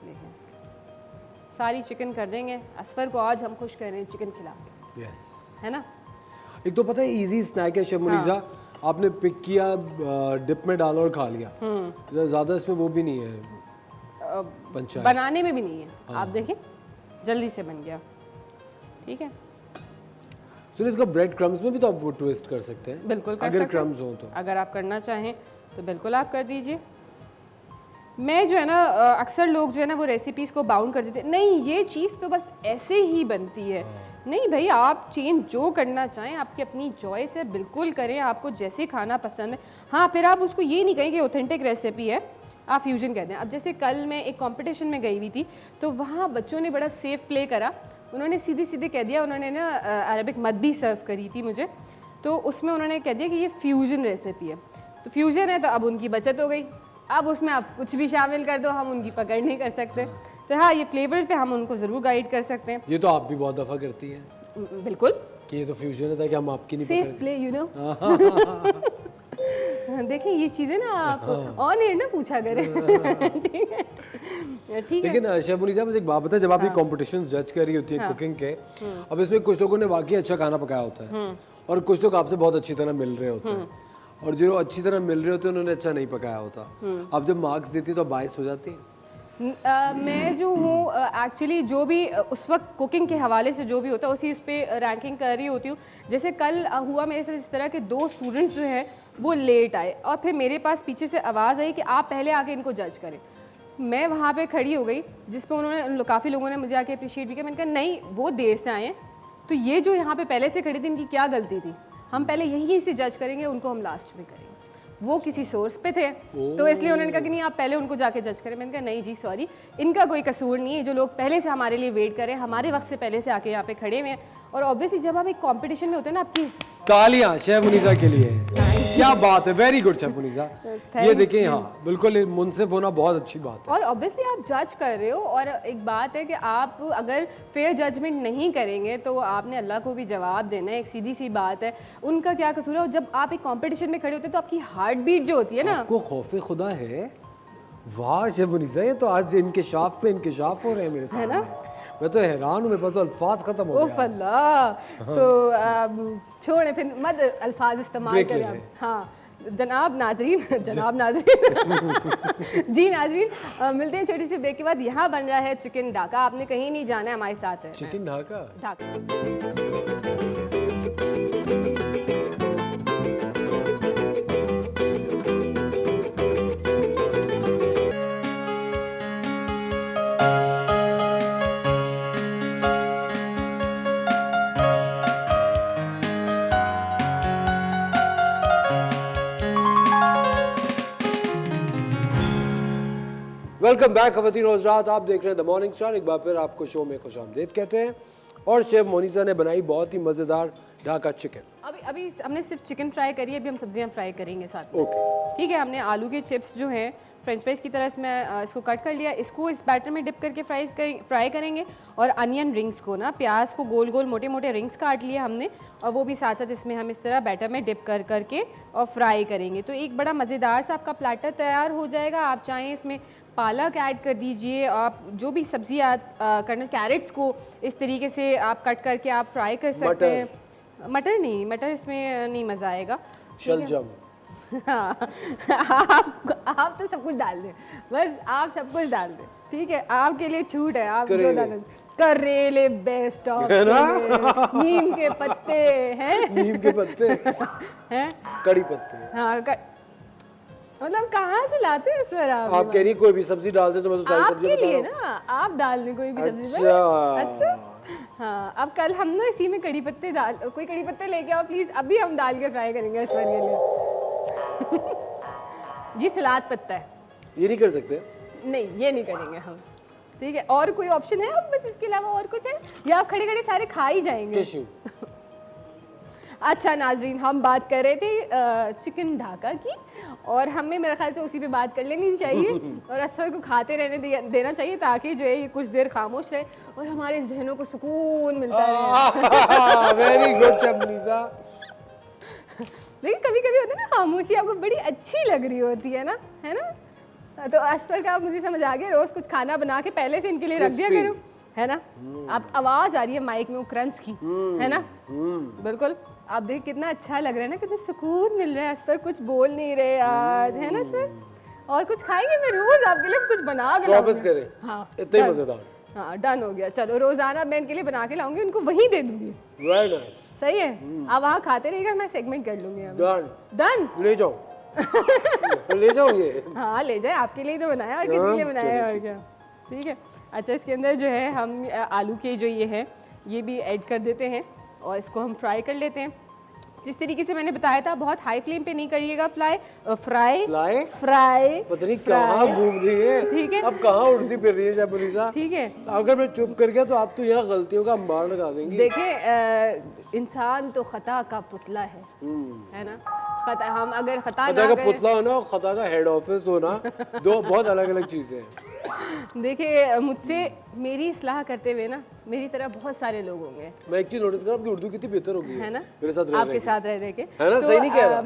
देखें सारी चिकन कर देंगे। असफर को आज हम खुश कर रहे हैं चिकन खिला के, यस। है ना। एक तो पता है इजी स्नैक है शेफ मुनीसा, आपने पिक किया, डिप में डाला और खा लिया। ज़्यादा इसमें वो भी नहीं है पंचायत। बनाने में भी नहीं है। आप देखें जल्दी से बन गया, ठीक है। सुनिए इसका ब्रेड क्रम्स में भी तो आप वो ट्विस्ट कर सकते हैं, बिल्कुल कर अगर सकते हैं। क्रम्स हो तो। अगर आप करना चाहें तो बिल्कुल आप कर दीजिए। मैं जो है ना अक्सर लोग जो है ना वो रेसिपीज़ को बाउंड कर देते हैं, नहीं ये चीज़ तो बस ऐसे ही बनती है। नहीं भाई, आप चेंज जो करना चाहें आपकी अपनी चॉइस है, बिल्कुल करें, आपको जैसे खाना पसंद है। हाँ फिर आप उसको ये नहीं कहें कि ऑथेंटिक रेसिपी है, आप फ्यूजन कहते हैं। अब जैसे कल मैं एक कंपटीशन में गई हुई थी, तो वहाँ बच्चों ने बड़ा सेफ प्ले करा। उन्होंने सीधे सीधे कह दिया, उन्होंने ना अरबिक मद भी सर्व करी थी मुझे, तो उसमें उन्होंने कह दिया कि ये फ्यूजन रेसिपी है। तो फ्यूजन है तो अब उनकी बचत हो गई, अब उसमें आप कुछ भी शामिल कर दो, हम उनकी पकड़ नहीं कर सकते। तो हाँ ये फ्लेवर पे हम उनको ज़रूर गाइड कर सकते हैं। ये तो आप भी बहुत दफ़ा करती हैं बिल्कुल कि ये तो फ्यूजन है ताकि हम आपकी नहीं सेफ प्ले, यू नो। देखिए ये चीज़ें ना आप ऑन एयर ना पूछा करें। ठीक है, ठीक है। लेकिन शेफ मुनीसा मुझे एक बात बताएं, जब आप ये कॉम्पिटिशन्स जज कर रही होती है कुकिंग के, अब इसमें कुछ लोगों ने वाकई अच्छा खाना पकाया होता है और कुछ लोग आपसे बहुत अच्छी तरह मिल रहे होते हैं, और जो अच्छी तरह मिल रहे होते हैं उन्होंने अच्छा नहीं पकाया होता। आप जब मार्क्स देती है तो बाइस हो जाती है? मैं जो हूँ एक्चुअली जो भी उस वक्त कुकिंग के हवाले से जो भी होता है उसी उस पर रैंकिंग कर रही होती हूँ। जैसे कल हुआ मेरे साथ इस तरह के 2 स्टूडेंट्स जो हैं वो लेट आए और फिर मेरे पास पीछे से आवाज़ आई कि आप पहले आके इनको जज करें। मैं वहाँ पे खड़ी हो गई, जिस पे उन्होंने काफ़ी लोगों ने मुझे आके अप्रिशिएट भी किया। मैंने कहा नहीं वो देर से आए हैं, तो ये जो यहाँ पे पहले से खड़ी थी इनकी क्या गलती थी, हम पहले यहीं से जज करेंगे, उनको हम लास्ट में करेंगे। वो किसी सोर्स पे थे तो इसलिए उन्होंने कहा कि नहीं आप पहले उनको जाके जज करें। मैंने कहा नहीं जी सॉरी, इनका कोई कसूर नहीं है, जो लोग पहले से हमारे लिए वेट करें, हमारे वक्त से पहले से आके यहाँ पे खड़े हुए हैं। और ऑब्वियसली जब हम एक कंपटीशन में होते हैं ना, आपकी तालियां शेफ मुनीसा के लिए, क्या बात है, वेरी गुड शेफ मुनीसा। ये देखिए, हाँ बिल्कुल मुनसिफ होना बहुत अच्छी बात है। और ऑब्वियसली आप जज कर रहे हो, और एक बात है कि आप अगर फेयर जजमेंट नहीं करेंगे तो आपने अल्लाह को भी जवाब देना है, एक सीधी सी बात है। उनका क्या कसूर है? और जब आप एक कंपटीशन में खड़े होते हैं तो आपकी हार्ट बीट जो होती है ना, आपको खौफे खुदा है। वाह शेफ मुनीसा, ये तो आज इंकिशाफ पे इंकिशाफ हो रहे हैं मेरे सामने। मैं तो हैरान हूँ, मेरे पास तो अल्फाज खत्म हो गए। अल्लाह, तो छोड़े फिर मत अल्फाज इस्तेमाल करें आप। हाँ जनाब नाजरीन, जनाब नाजरीन जी नाजरीन, मिलते हैं छोटी सी ब्रेक के बाद। यहाँ बन रहा है चिकन ढाका, आपने कहीं नहीं जाना है, हमारे साथ है चिकन ढाका। वेलकम बैक खवातीन और हज़रात, आप देख रहे हैं द मॉर्निंग स्टार। एक बार फिर आपको शो में खुशामदीद कहते हैं। और शेफ मोनिसा ने बनाई बहुत ही मज़ेदार ढाका चिकन। अभी हमने सिर्फ चिकन फ्राई करी है, अभी हम सब्जियां फ्राई करेंगे साथ में। ओके ठीक है, हमने आलू के चिप्स जो हैं फ्रेंच फ्राइज की तरह इसमें इसको कट कर लिया, इसको इस बैटर में डिप करके फ्राई करेंगे। और अनियन रिंग्स को ना, प्याज को गोल गोल मोटे मोटे रिंग्स काट लिए हमने, और वो भी साथ साथ इसमें हम इस तरह बैटर में डिप कर करके और फ्राई करेंगे। तो एक बड़ा मज़ेदार सा आपका प्लेटर तैयार हो जाएगा। आप चाहें इसमें पालक ऐड कर दीजिए, आप जो भी सब्जी करना, कैरेट्स को इस तरीके से आप कट करके आप फ्राई कर सकते हैं। मटर नहीं, मटर इसमें नहीं मज़ा आएगा। शलजम। हाँ आप तो सब कुछ डाल दें, बस आप सब कुछ डाल दें, ठीक है, आपके लिए छूट है, आप जो डालें। करेले बेस्ट ऑप्शन, नीम के पत्ते हैं, नीम के पत्ते, हैं, कड़ी पत्ते। हाँ मतलब कहाँ से लाते हैं ईश्वर आप कह रही कोई भी सब्जी डाल दे तो मैं तो सारी सब्जी आपके बता लिए रहा हूँ। ना, आप डाल दें कोई भी सब्जी पर। अच्छा अच्छा हाँ, अब कल हम ना इसी में कड़ी पत्ते डाल, कोई कड़ी पत्ते लेके आओ प्लीज, अभी हम डाल के फ्राई करेंगे ईश्वर के लिए। ये सलाद पत्ता है। ये नहीं कर सकते? नहीं ये नहीं करेंगे हम, ठीक है। और कोई ऑप्शन है अब बस इसके अलावा और कुछ है, या आप खड़े खड़े सारे खा ही जाएंगे? टिश्यू। अच्छा नाजरीन, हम बात कर रहे थे चिकन ढाका की, और हमें मेरे ख्याल से उसी पे बात कर लेनी चाहिए और असफर को खाते रहने देना चाहिए, ताकि जो है ये कुछ देर खामोश रहे और हमारे जहनों को सुकून मिलता रहे। Very good Shabnisa. लेकिन कभी कभी होता है ना, खामोशी आपको बड़ी अच्छी लग रही होती है ना, है ना? तो असफर का मुझे समझ आ गया, रोज कुछ खाना बना के पहले से इनके लिए रख दिया करो, है ना? अब आवाज आ रही है माइक में वो क्रंच की, है ना? बिल्कुल। आप देख कितना अच्छा लग रहा है ना, कितना सुकून मिल रहा है। असफर कुछ बोल नहीं रहे आज, है ना सर? और कुछ खाएंगे, मैं रोज आपके लिए कुछ बना के वापस लाऊंगी। करें। हाँ इतना ही डन। मजेदार। हाँ डन हो गया, चलो रोजाना मैं इनके लिए बना के लाऊंगी, उनको वहीं दे दूंगी। Very nice. सही है, आप वहाँ खाते रहिएगा, मैं सेगमेंट कर लूंगी अभी। डन। डन। ले जाओ। ले जाओ ये। हाँ ले जाए, आपके लिए तो बनाया और किसी के लिए बनाया है और क्या, ठीक है। अच्छा इसके अंदर जो है हम आलू के जो ये है ये भी ऐड कर देते हैं और इसको हम फ्राई कर लेते हैं। जिस तरीके से मैंने बताया था, बहुत हाई फ्लेम पे नहीं करिएगा फ्राई। पता नहीं कहाँ घूम रही है, ठीक है। अब कहाँ उड़ती फिर रही है शबनीसा। ठीक है, अगर मैं चुप कर गया तो आप तो यहाँ गलतियों का अंबार लगा देंगी। देखिए इंसान तो खता का पुतला है ना? खता, हम अगर खता खता ना का करें, पुतला होना और खता का हेड ऑफिस होना दो बहुत अलग अलग चीजें हैं। देखिए मुझसे मेरी इस्लाह करते हुए ना मेरी तरह बहुत सारे लोग होंगे, मैं एक चीज नोटिस कर, आपकी उर्दू कितनी बेहतर हो गई है ना? मेरे साथ रह आपके के। साथ रह के, है ना? सही नहीं कह रहा?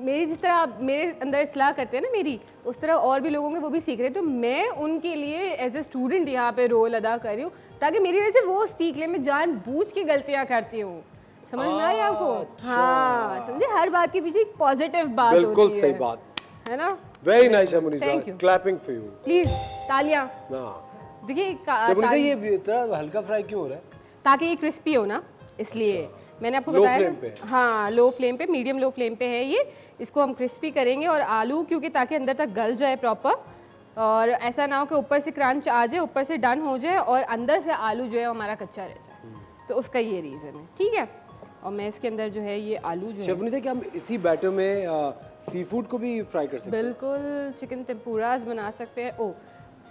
मेरी जिस तरह आप मेरे अंदर इस्लाह करते हैं ना मेरी, उस तरह और भी लोग होंगे वो भी सीख रहे हैं, तो मैं उनके लिए एज ए स्टूडेंट यहाँ पे रोल अदा कर रही हूँ, ताकि मेरी वजह से वो सीख ले। मैं जानबूझ के गलतियाँ करती हूँ, समझ में आई आपको? हाँ समझे, हर बात के पीछे एक पॉजिटिव बात होती है। बिल्कुल सही बात, है ना? Very nice Shabnisa, Thank you. Clapping for you. Please तालियां। हाँ देखिए शबनीसा, ये इतना हल्का फ्राई क्यों हो रहा है? ताकि ये क्रिस्पी हो ना, इसलिए मैंने आपको Low बताया flame ना। पे? हाँ लो फ्लेम पे, मीडियम लो फ्लेम पे है ये। इसको हम क्रिस्पी करेंगे और आलू क्योंकि ताकि अंदर तक गल जाए प्रॉपर, और ऐसा ना हो कि ऊपर से क्रंच आ जाए, ऊपर से डन हो जाए और अंदर से आलू जो है हमारा कच्चा रह जाए, तो उसका ये रीज़न है, ठीक है। और मैं इसके अंदर जो है ये आलू जो है, शबनीसा क्या हम इसी बैटर में सी फूड को भी फ्राई कर सकते हैं? बिल्कुल चिकन टेम्पुरास बना सकते हैं। ओ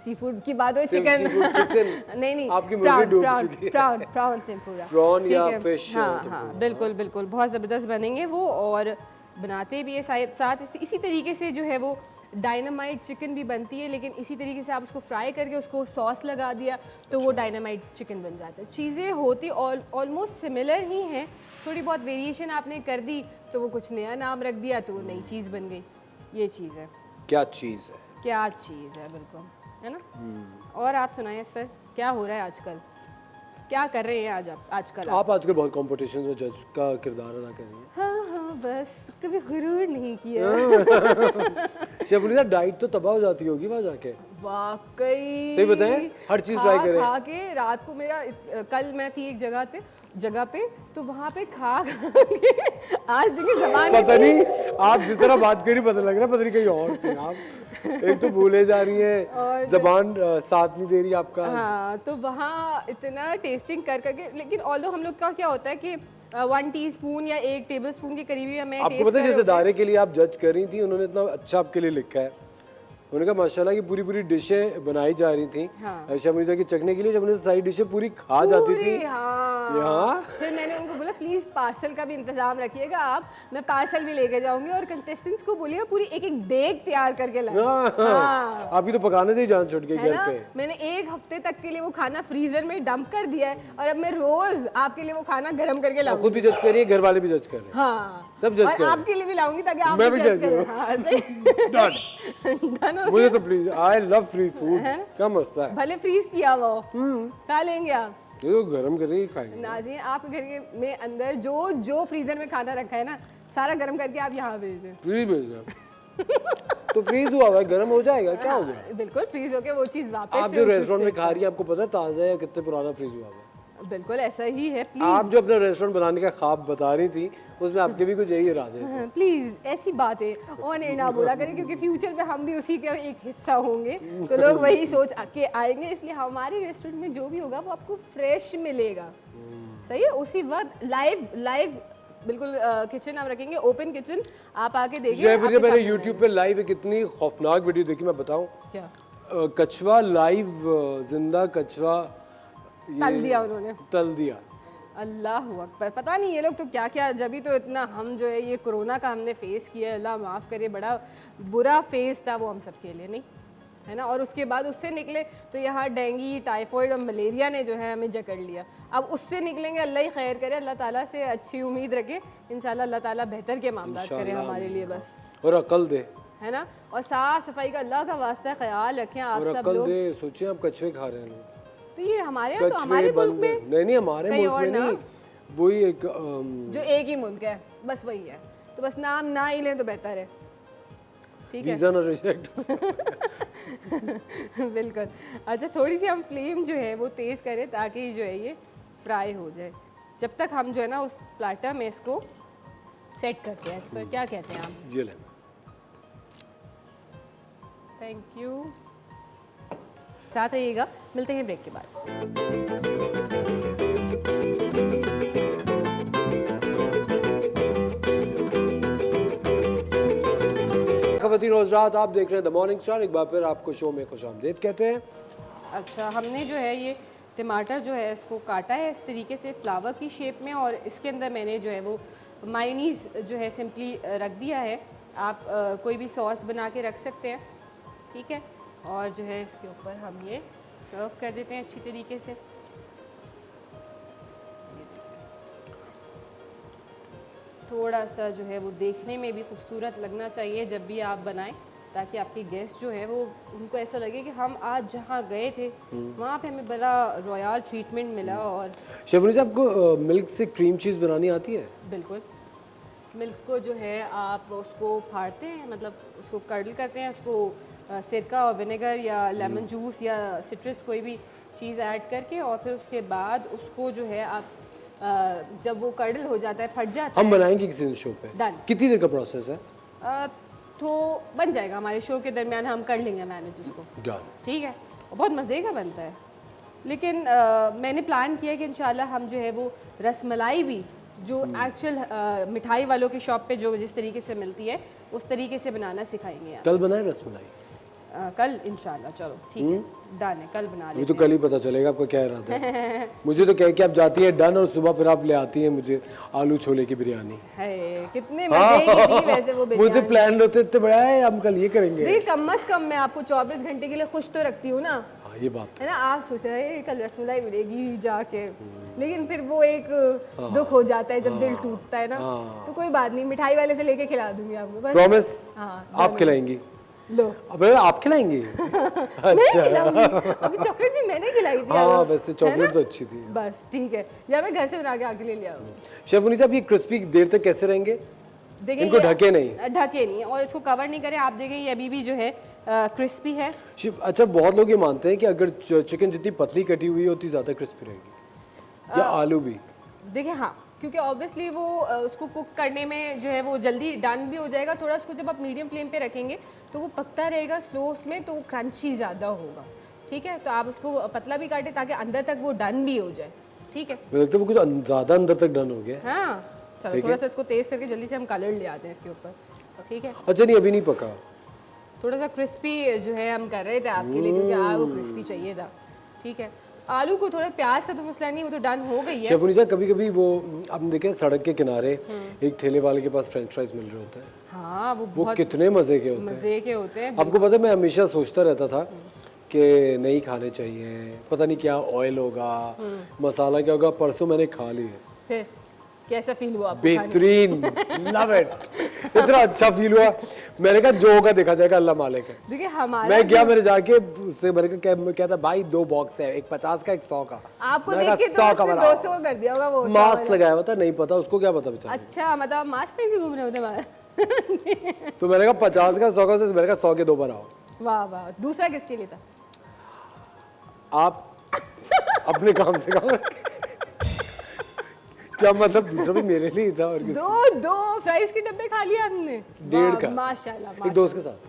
सी फूड की बात हो, सिर्फ चिकन seafood, chicken। नहीं नहीं, आपकी मुर्गी डूब चुकी है। प्राउन टेम्पुरा, Prawn ठीक या है? fish हाँ tempura। हाँ बिल्कुल बिल्कुल, बहुत ज़बरदस्त बनेंगे वो। और बनाते भी है साथ इसी तरीके से जो है वो डायनामाइट चिकन भी बनती है, लेकिन इसी तरीके से आप उसको फ्राई करके उसको सॉस लगा दिया तो वो डायनामाइट चिकन बन जाता है। चीज़ें होती ऑलमोस्ट सिमिलर ही हैं, थोड़ी बहुत वेरिएशन आपने कर दी तो वो कुछ नया नाम रख दिया तो वो नई चीज़ बन गई। ये चीज़ है, क्या चीज है? क्या चीज़ है, बिल्कुल, है ना? और आप सुनाइए इस पर क्या हो रहा है आजकल, क्या कर रहे हैं आजकल आप आजकल बहुत कॉम्पिटिशन में जज का किरदार अदा कर रही हैं। हाँ हाँ, बस कभी गुरूर नहीं किया। शबनीसा डाइट तो तबाह हो जाती होगी वहाँ जाके। वाकई सही बताएं, हर चीज ट्राई करें। खा के रात को मेरा कल मैं थी एक जगह पे तो वहाँ पे खा के आज देखिए जबान पता नहीं आप जिस तरह बात करी पता लग रहा है पता नहीं कहीं और थे आप। एक तो भूले जा रही है, जबान साथ नहीं दे रही आपका। हाँ तो वहाँ इतना टेस्टिंग कर करके, लेकिन ऑल्दो हम लोग का क्या होता है कि 1 टीस्पून या 1 टेबलस्पून के करीब ही हमें आपको पता है जिस अदारे के लिए आप जज कर रही थी उन्होंने इतना अच्छा आपके लिए लिखा है, उन्होंने कहा माशाल्लाह की पूरी डिशें बनाई जा रही थी। हाँ। शबनीसा की चखने के लिए शबनीसा सारी डिशें पूरी खा जाती थी। हाँ। यहाँ फिर मैंने उनको बोला प्लीज पार्सल का भी इंतजाम रखिएगा आप, मैं पार्सल भी लेके जाऊंगी और कंटेस्टेंट्स को बोलिएगा पूरी एक देग तैयार करके लाए। हाँ। आपकी तो पकाने से ही जान छुट गई है घर ना? पे। मैंने 1 हफ्ते तक के लिए वो खाना फ्रीजर में डंप कर दिया है और अब मैं रोज आपके लिए वो खाना गर्म करके आप लाऊंगी। खुद भी जज करिए, घर वाले भी जज कर रहे हैं। हाँ सब जज और कर रहे हैं। आपके लिए भी लाऊंगी ताकि आप मैं भी भी जज जज करें। करूं। हाँ, सही। Done हो मुझे गया? तो please, I love free food. क्या मसला है? भले फ्रीज किया वो खा लेंगे आप। ये तो गरम करके खाएंगे। नाज़रीन आप घर के में अंदर जो फ्रीजर में खाना रखा है ना सारा गर्म करके आप यहाँ भेज दें। प्लीज भेज दें। तो फ्रीज हुआ है, गर्म हो जाएगा, क्या हो गया? बिल्कुल फ्रीज होके वो चीज़ वापस आप जो रेस्टोरेंट में खा रही हैं आपको पता है ताज़ा है या कितने पुराना फ्रीज हुआ है? बिल्कुल ऐसा ही है। प्लीज आप जो अपना रेस्टोरेंट बनाने का ख्वाब बता रही थी उसमें आपके भी कुछ यही इरादे थे। प्लीज ऐसी बातें ऑन एयर ना बोला करें, क्योंकि फ्यूचर में हम भी उसी का एक हिस्सा होंगे, तो लोग वही सोच के आएंगे। इसलिए हमारे रेस्टोरेंट में जो भी होगा वो आपको फ्रेश मिलेगा, सही है, उसी वक्त लाइव बिल्कुल। किचन हम रखेंगे, ओपन किचन, आप आके देखिए। ये वीडियो आपके मैंने सामने YouTube पे लाइव एक इतनी खौफनाक वीडियो देखी, मैं बताऊं, क्या कछुआ लाइव, जिंदा कछुआ तल दिया उन्होंने, तल दिया। अल्लाह अकबर। पता नहीं ये लोग तो क्या क्या, जब ही तो इतना हम जो है ये कोरोना का हमने फेस किया, अल्लाह माफ़ करे, बड़ा बुरा फेस था वो हम सबके लिए, नहीं है ना। और उसके बाद उससे निकले तो यहाँ डेंगू, टाइफॉइड और मलेरिया ने जो है हमें जकड़ लिया। अब उससे निकलेंगे, अल्लाह ही खैर करे, अल्लाह ताला से अच्छी उम्मीद रखे, इंशाल्लाह अल्लाह ताला बेहतर के मामला करे हमारे लिए बस, और अकल दे, है ना। और साफ सफाई का अल्लाह का वास्ता ख्याल रखें आप और सब अकल लोग। दे। सोचिए आप कछुए खा रहे हैं लोग, तो ये हमारे यहाँ तो हमारे मुल्क में नहीं हमारे कहीं मुल्क और में ना। नहीं, वही एक जो एक ही मुल्क है बस वही है, तो बस नाम ना ही लें तो बेहतर है, ठीक है। वीजा ना रिजेक्ट। बिल्कुल। अच्छा, थोड़ी सी हम फ्लेम जो है वो तेज़ करें ताकि जो है ये फ्राई हो जाए। जब तक हम जो है ना उस प्लाटर में इसको सेट करते हैं, इस पर क्या कहते हैं आप? ये ले, थैंक यू। साथ रहिएगा, मिलते हैं ब्रेक के बाद। खवातीन और हज़रात, आप देख रहे हैं द मॉर्निंग स्टार। एक बार फिर आपको शो में खुशामदीद कहते हैं। अच्छा, हमने जो है ये टमाटर जो है इसको काटा है इस तरीके से फ्लावर की शेप में, और इसके अंदर मैंने जो है वो मायोनीज़ जो है सिंपली रख दिया है। आप कोई भी सॉस बना के रख सकते हैं, ठीक है। और जो है इसके ऊपर हम ये सर्व कर देते हैं अच्छी तरीके से। थोड़ा सा जो है वो देखने में भी खूबसूरत लगना चाहिए जब भी आप बनाएं, ताकि आपके गेस्ट जो है वो उनको ऐसा लगे कि हम आज जहाँ गए थे वहाँ पे हमें बड़ा रॉयल ट्रीटमेंट मिला। और शेफनी साहब को मिल्क से क्रीम चीज़ बनानी आती है? बिल्कुल, मिल्क को जो है आप उसको फाड़ते हैं, मतलब उसको कर्डल करते हैं, उसको सिरका और विनेगर या लेमन जूस या सिट्रस कोई भी चीज़ ऐड करके, और फिर उसके बाद उसको जो है आप जब वो कर्डल हो जाता है, फट जाता हम है, बनाएंगे किसी दिन शो पे। Done. कितनी देर का प्रोसेस है? तो बन जाएगा हमारे शो के दरमियान, हम कर लेंगे मैनेज उसको, डन। ठीक है। और बहुत मज़े का बनता है। लेकिन मैंने प्लान किया कि इंशाल्लाह हम जो है वो रसमलाई भी जो एक्चुअल मिठाई वालों की शॉप पे जो जिस तरीके से मिलती है उस तरीके से बनाना सिखाएंगे आप। कल बनाए रसमलाई? कल इंशाल्लाह, चलो ठीक है, डन है, कल बना अभी लेते तो कल ही पता चलेगा आपका क्या इरादा है। मुझे तो कह के आप जाती है डन, और सुबह फिर आप ले आती है मुझे आलू छोले की बिरयानी। है। कितने मजे की थी वैसे वो मुझे बिरयानी। प्लान होते इतने बड़ा है, हम कल ये करेंगे। देखिए, कम से कम मैं आपको 24 घंटे के लिए खुश तो रखती हूँ ना, हाँ ये बात है ना। आप सोच रहे हैं कल रसमलाई मिलेगी जाके, लेकिन फिर वो एक दुख हो जाता है जब दिल टूटता है ना। तो कोई बात नहीं, मिठाई वाले से लेके खिला दूंगी आपको बस। प्रॉमिस? हाँ, आप खिलाएंगी? लो। अबे आप खिलाएंगी? मैं खिलाऊंगी, अभी चॉकलेट भी मैंने खिलाई थी। हाँ आपको, वैसे है चॉकलेट ना? तो अच्छी थी। बस ठीक है, या मैं घर से बना के आके ले लिया। शेफनी साहब ये क्रिस्पी देर तक कैसे रहेंगे? देखिए इनको ढके नहीं? ढके नहीं, और इसको कवर नहीं करें। आप देखें ये अभी भी जो है क्रिस्पी है। अच्छा, बहुत लोग ये मानते हैं कि अगर चिकन जितनी पतली कटी हुई होती ज़्यादा क्रिस्पी रहेगी, या आलू भी? देखिए हाँ, क्योंकि ऑब्वियसली वो उसको कुक करने में जो है वो जल्दी डन भी हो जाएगा। थोड़ा उसको जब आप मीडियम फ्लेम पे रखेंगे तो वो पकता रहेगा स्लो उसमें, तो क्रंची ज़्यादा होगा, ठीक है। तो आप उसको पतला भी काटें ताकि अंदर तक वो डन भी हो जाए, ठीक है। मुझे लगता है वो कुछ ज़्यादा अंदर तक डन हो गया। हाँ चलो, थोड़ा सा इसको तेज़ करके जल्दी से हम कलर ले आते हैं इसके ऊपर, ठीक है। अच्छा नहीं, अभी नहीं पका। थोड़ा सा क्रिस्पी जो है हम कर रहे थे आपके लिए, क्योंकि वो क्रिस्पी चाहिए था, ठीक है। आलू को थोड़ा, प्याज का तो मसला नहीं, वो तो डन हो गई है। शेफनी साहब कभी कभी वो आपने देखे सड़क के किनारे एक ठेले वाले के पास फ्रेंच फ्राइज मिल रहे होते हैं, हाँ वो वो बहुत कितने मजे के होते हैं। मज़े के होते हैं। आपको पता है मैं हमेशा सोचता रहता था कि नहीं खाने चाहिए, पता नहीं क्या ऑयल होगा, मसाला क्या होगा। परसों मैंने खा लिए, फिर कैसा फील हुआ आपको? बेहतरीन, लव इट, इतना अच्छा फील हुआ। मैंने कहा जो होगा देखा जाएगा, अल्लाह मालिक है। देखिए हमारा मैं गया, मैंने जाके उससे मैंने क्या था भाई, 2 बॉक्स है, एक 50 का एक 100 का। आपको मैंने देख के कहा, तो 100 का उसने बनाओ। 200 कर दिया होगा वो। मास्क लगाया हुआ था, नहीं पता उसको क्या पता बेचारा। अच्छा, मतलब मास्क पहन के घूम रहे होते बाहर। तो मैंने कहा 50 का 100 का, से मैंने कहा 100 के 2 बनाओ। वाह वाह, दूसरा किसके लिए था? आप अपने काम से काम रखें। क्या मतलब दूसरा भी मेरे लिए ही था और किसी? दो फ्राइज के डब्बे खा लिए आपने? 1.5 का। माशाल्लाह। एक दोस्त के साथ।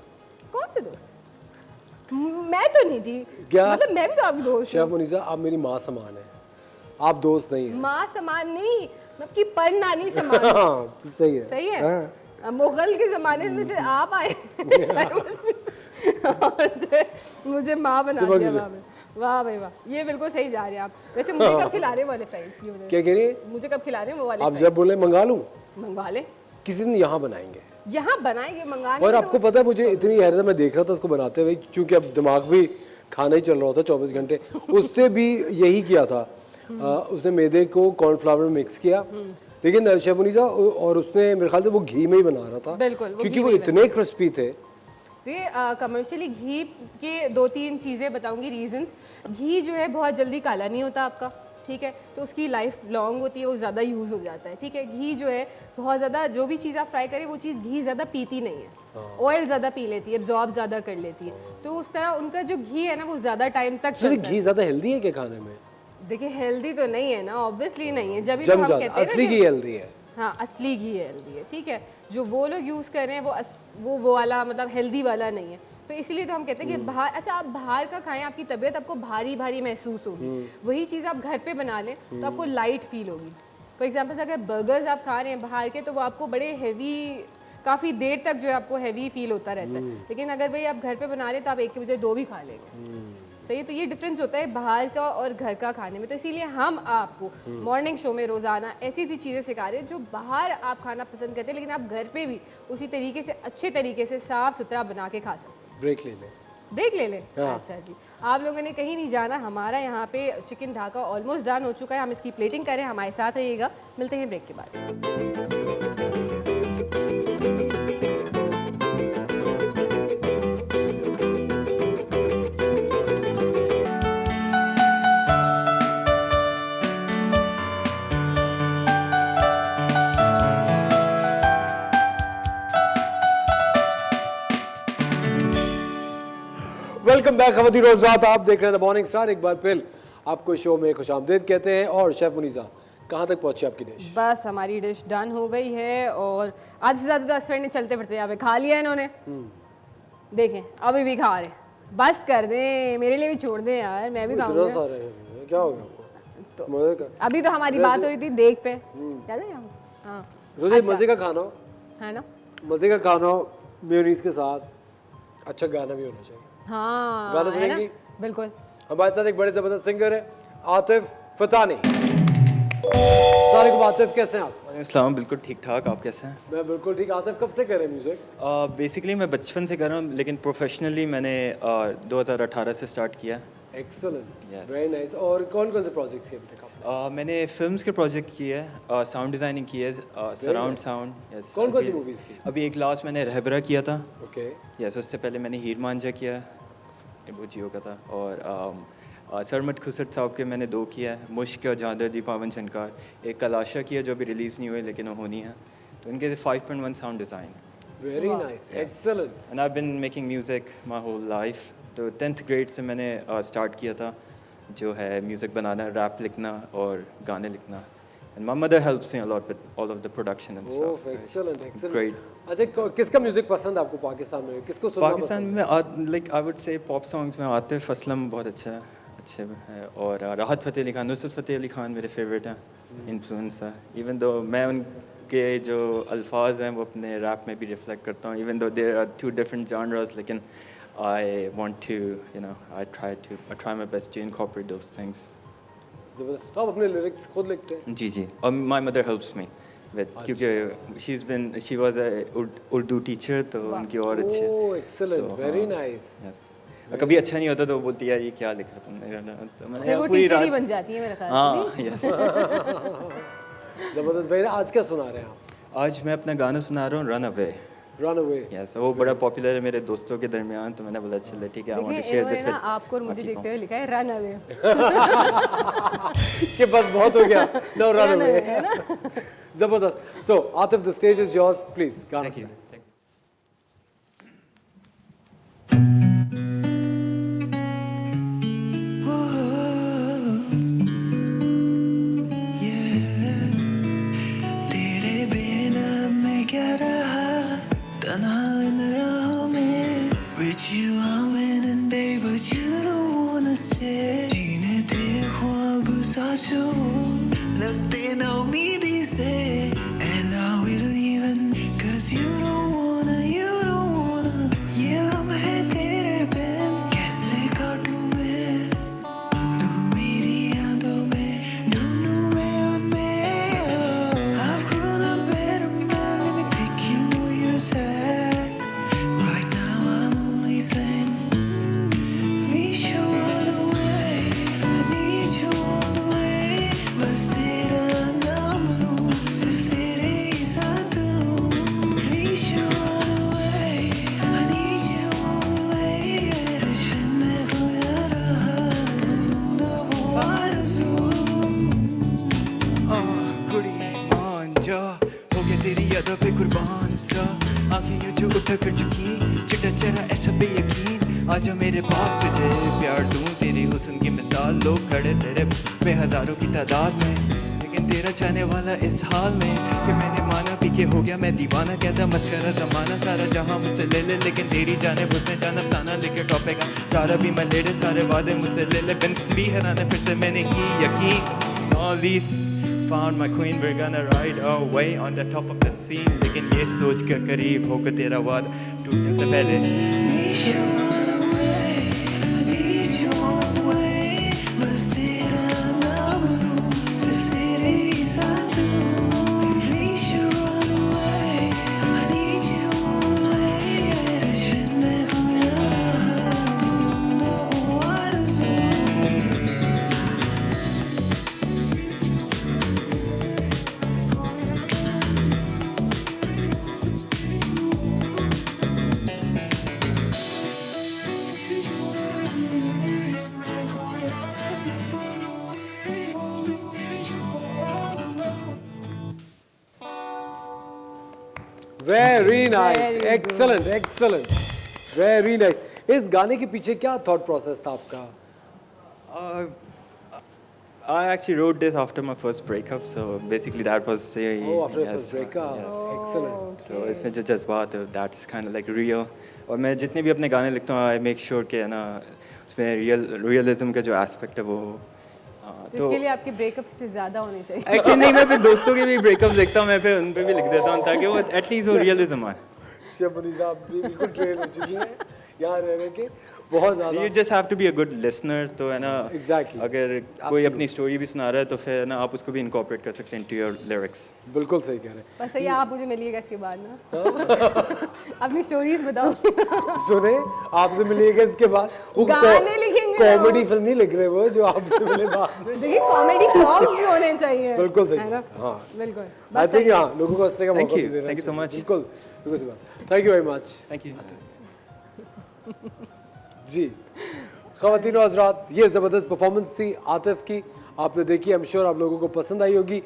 कौन से दोस्त? मैं तो नहीं थी। क्या? मतलब मैं भी तो आपकी दोस्त शेफ मुनीसा, आप मेरी माँ समान है, आप दोस्त नहीं है। माँ समान नहीं, मतलब की पर नानी समान। हाँ, सही है। सही है। हाँ। मुगल के जमाने में से आप आए और जो है, मुझे माँ बना चिपक दिया। गए। वाह भाई, वाह भाई वाह, ये बिल्कुल सही जा रहे हैं आप। वैसे मुझे कब खिला रहे हैं वो वाले फ्राइज? क्या कह रही है? मुझे कब खिला रहे हैं वो वाले आप जब बोले मंगा लूं, फ्राइज? मंगवा ले, किसी दिन यहाँ बनाएंगे। यहाँ बनाएंगे, मंगाने और में आपको पता है मुझे इतनी हैरत है, मैं देख रहा था उसको बनाते हुए, क्योंकि अब दिमाग भी खाना ही चल रहा होता 24 घंटे। उसने भी यही किया था, उसने मैदे को कॉर्नफ्लावर में मिक्स किया, लेकिन शेफ मुनीसा, और उसने मेरे ख्याल से वो घी में ही बना रहा था। बिल्कुल, वो क्योंकि घी वो में ही इतने क्रिस्पी थे। ये कमर्शियली घी के 2-3 चीज़ें बताऊंगी रीजंस। घी जो है बहुत जल्दी काला नहीं होता आपका, ठीक है, तो उसकी लाइफ लॉन्ग होती है, वो ज़्यादा यूज़ हो जाता है, ठीक है। घी जो है बहुत ज़्यादा, जो भी चीज़ आप फ्राई करें वो चीज़ घी ज़्यादा पीती नहीं है, ऑयल ज़्यादा पी लेती है, एब्जॉर्ब ज़्यादा कर लेती है, तो उस तरह उनका जो घी है ना वो ज़्यादा टाइम तक सर चलता है। घी ज्यादा हेल्दी है क्या खाने में? देखिए हेल्दी तो नहीं है ना, ऑब्वियसली नहीं है, जब भी तो जम हम जाता, कहते हैं ना असली कि- घी हेल्दी है। हाँ, असली घी हेल्दी है, ठीक है। जो वो लोग यूज़ कर रहे हैं वो वाला मतलब हेल्दी वाला नहीं है, तो इसीलिए तो हम कहते हैं कि बाहर, अच्छा आप बाहर का खाएं, आपकी तबीयत आपको भारी भारी महसूस होगी। वही चीज़ आप घर पे बना लें तो आपको लाइट फील होगी। फॉर एग्जांपल अगर बर्गर्स आप खा रहे हैं बाहर के, तो वो आपको बड़े हैवी, काफ़ी देर तक जो है आपको हैवी फील होता रहता है, लेकिन अगर भाई आप घर पे बना रहे हैं तो आप एक के बजाय 2 भी खा लेंगे। सही है, तो ये डिफरेंस होता है बाहर का और घर का खाने में। तो इसीलिए हम आपको मॉर्निंग शो में रोज़ाना ऐसी ऐसी चीज़ें सिखा रहे हैं जो बाहर आप खाना पसंद करते हैं, लेकिन आप घर पे भी उसी तरीके से, अच्छे तरीके से, साफ़ सुथरा बना के खा सकते हैं। ब्रेक ले लें। ब्रेक ले लें? हाँ। अच्छा जी, आप लोगों ने कहीं नहीं जाना, हमारा यहाँ पे चिकन ढाका ऑलमोस्ट डन हो चुका है, हम इसकी प्लेटिंग करें, हमारे साथ रहिएगा, मिलते हैं ब्रेक के बाद। वेलकम बैक खवती रोज रात, आप देख रहे हैं द मॉर्निंग स्टार। एक बार फिर आपको शो में खुशामदीद कहते हैं। और शेफ मुनीसा, कहाँ तक पहुंची आपकी डिश? बस हमारी डिश डन हो गई है और आधे से ज़्यादा 10 मिनट चलते फिरते यहाँ पे खा लिया इन्होंने। देखें अभी भी खा रहे, बस कर दें, मेरे लिए भी छोड़ दें यार, मैं भी इतना खाऊंगा। सारे हैं, क्या हो गया आपको? मजे का अभी तो हमारी बात हो रही थी देख पे, याद है यहाँ? हाँ, रोज मजे का खाना हो, है ना? मजे का खाना हो, मेयोनीज के साथ, अच्छा गाना भी होना चाहिए। हाँ, गाना है ना? सुनेंगी? बिल्कुल। हमारे साथ एक बड़े जबरदस्त सिंगर है, आतिफ फतानी। वालेकुम आतिफ, कैसे हैं आप? अस्सलाम, बिल्कुल ठीक ठाक। आप कैसे हैं? मैं बिल्कुल ठीक। आतिफ कब से कर रहे हैं म्यूजिक? बेसिकली मैं बचपन से कर रहा हूँ, लेकिन प्रोफेशनली मैंने 2018 से स्टार्ट किया। Excellent, Yes. Very nice. और कौन कौन से प्रोजेक्ट्स किए अभी तक आपने? मैंने फिल्म्स के प्रोजेक्ट किए हैं, साउंड डिज़ाइनिंग की है, सराउंड साउंड। यस। कौन कौन सी मूवीज की? अभी एक लास्ट मैंने रहबरा किया था। ओके, यस, उससे पहले मैंने हीर मांझा किया, ये वो जियो का था। और सरमट खुसरत साहब के मैंने 2 किया है, मुश्क और जहाँ दर्दी पावन छनकार। एक कलाशा किया जो अभी रिलीज़ नहीं हुई लेकिन वो होनी है, तो इनके 5.1 sound design. Very nice, excellent. And I been making music my whole life. तो 10th ग्रेड से मैंने स्टार्ट किया था, जो है म्यूज़िक बनाना, रैप लिखना और गाने लिखना। And my mother helps me a lot with all of the production and oh, excellent, excellent. Great. अच्छा, किसका म्यूजिक पसंद है आपको पाकिस्तान में? किसको सुनना पाकिस्तान पसंद में like I would say pop songs में आतिफ असलम बहुत अच्छे है, और राहत फ़तेह अली खान, नुसरत फ़तेह अली खान मेरे फेवरेट हैं, इन्फ्लुएंस है। इवन दो मैं उनके जो अल्फाज हैं वो अपने रैप में भी रिफ्लेक्ट करता हूँ, even though there are 2 different genres, लेकिन I want to I try my best to incorporate those things. जबरदस्त। तो आप अपने लिरिक्स खुद लिखते हैं? जी जी, और my mother helps me with, क्योंकि she was a Urdu teacher, तो उनकी और अच्छे। Oh, excellent, very nice. Yes. कभी अच्छा नहीं होता तो वो बोलती है ये क्या लिखा तुमने, तो मैंने फिर वो पूरी टीचर ही रात। बन जाती है मेरे ख्याल हाँ, से। यस। जबरदस्त भाई, आज क्या सुना रहे हैं आप? आज मैं अपना गाना सुना रहा हूँ रन अवे। Runaway. यस वो बड़ा पॉपुलर है मेरे दोस्तों के दरमियान, तो मैंने बोला चलो ठीक है, आई वांट टू देखिए शेयर इन्होंने दिस ना आपको और मुझे देखते हुए लिखा है रन अवे। कि बस बहुत हो गया, no runaway. जबरदस्त. So Atif, the stage is yours, please. गाना थैंक यू. सुनाइए. तेरे बिना मैं क्या रहा तन्हा इन राहों में with you I'm winning babe but you don't wanna stay जीने थे ख्वाब साचो लगते ना उम्मीदी से and I will even cause you don't wanna ये लम्हे तेरे बिन कैसे काटूं मैं तू मेरी यादों में ढूंढूं मैं उनमें I've grown up better man let me pick you know you're sad right now I'm only saying we should run away I need you all the way बस तेरा नाम लूं सिर्फ तेरे ही साथ हूँ we should run away I need you all the way तुझ में खोया रहा ढूंढूं वो आरज़ू कुड़ी मान जा हो गया तेरी यादों पे कुर्बान सा आंखें यूं जो उठा कर चुकी चिटा चेहरा ऐसा बेयकीन आजा मेरे पास तुझे प्यार दूं तेरी हुस्न की मिसाल लोग खड़े तेरे पे हजारों की तादाद में लेकिन तेरा चाहने वाला इस हाल में कि मैंने माना पी के हो गया मैं दीवाना कहता मस्करा जमाना सारा जहां मुझसे ले ले लेकिन तेरी जाने उसने जाना फसाना लेके टॉपेगा सारा भी मैं लेडे सारे वादे मुझसे ले ले बेंसन भी हराने फिर से मैंने की यकीन all these found my queen we're gonna ride away on the top of the scene लेकिन ये सोच कर करीब होकर तेरा वादा टूटने से पहले We should run away I need you all the way बस तेरा नाम लूं सिर्फ तेरे ही साथ हूँ We should run away I need you all the way तुझ में खोया रहा ढूंढूं वो आरज़ू Very nice, excellent, excellent, very nice. इस गाने के पीछे क्या thought process था आपका? I actually wrote this after my first breakup, so basically that was Oh, after the yes, first breakup, yes. excellent. So इसमें जो जज्बात है that's kind of like real. और मैं जितने भी अपने गाने लिखता हूँ I make sure कि है ना उसमें realism का जो aspect है वो हो. तो इसके लिए आपके ब्रेकअप्स पे ज़्यादा होने चाहिए। एक्चुअली नहीं मैं फिर दोस्तों के भी ब्रेकअप्स देखता हूँ मैं फिर उन पे भी लिख देता हूँ ताकि वो एटलीस्ट वो रियलिज्म आए. शेफ मुनीर साहब भी बिल्कुल ट्रेन हो चुकी हैं यहाँ रह रह के बहुत ज़्यादा. You just have to be a good listener तो है ना. Exactly. अगर कोई अपनी स्टोरी भी सुना रहा है तो फिर ना आप उसको भी incorporate कर सकते हैं into your lyrics. बिल्कुल सही कह रहे हैं. बस ये आप मुझे मिलिएगा इसके बाद ना। अपनी स्टोरीज बताओ। सुने आपसे मिलिएगा इसके बाद वो गाने लिखेंगे कॉमेडी फिल्म नहीं लिख रहे वो जो आपसे मिले बाद में. देखिए कॉमेडी सॉन्ग्स भी होने चाहिए। बिल्कुल सही. है ना? हाँ बिल्कुल। आई थिंक हाँ लोगों को हंसने का Thank मौका you. भी देना Thank you so चाहिए. much. बिल्कुल बिल्कुल सही बात. Thank you very much. Thank you. जी ख़वातीन और हज़रात ये ज़बरदस्त परफॉर्मेंस थी आतिफ की आपने देखी. आई एम श्योर आप लोगों को पसंद आई होगी.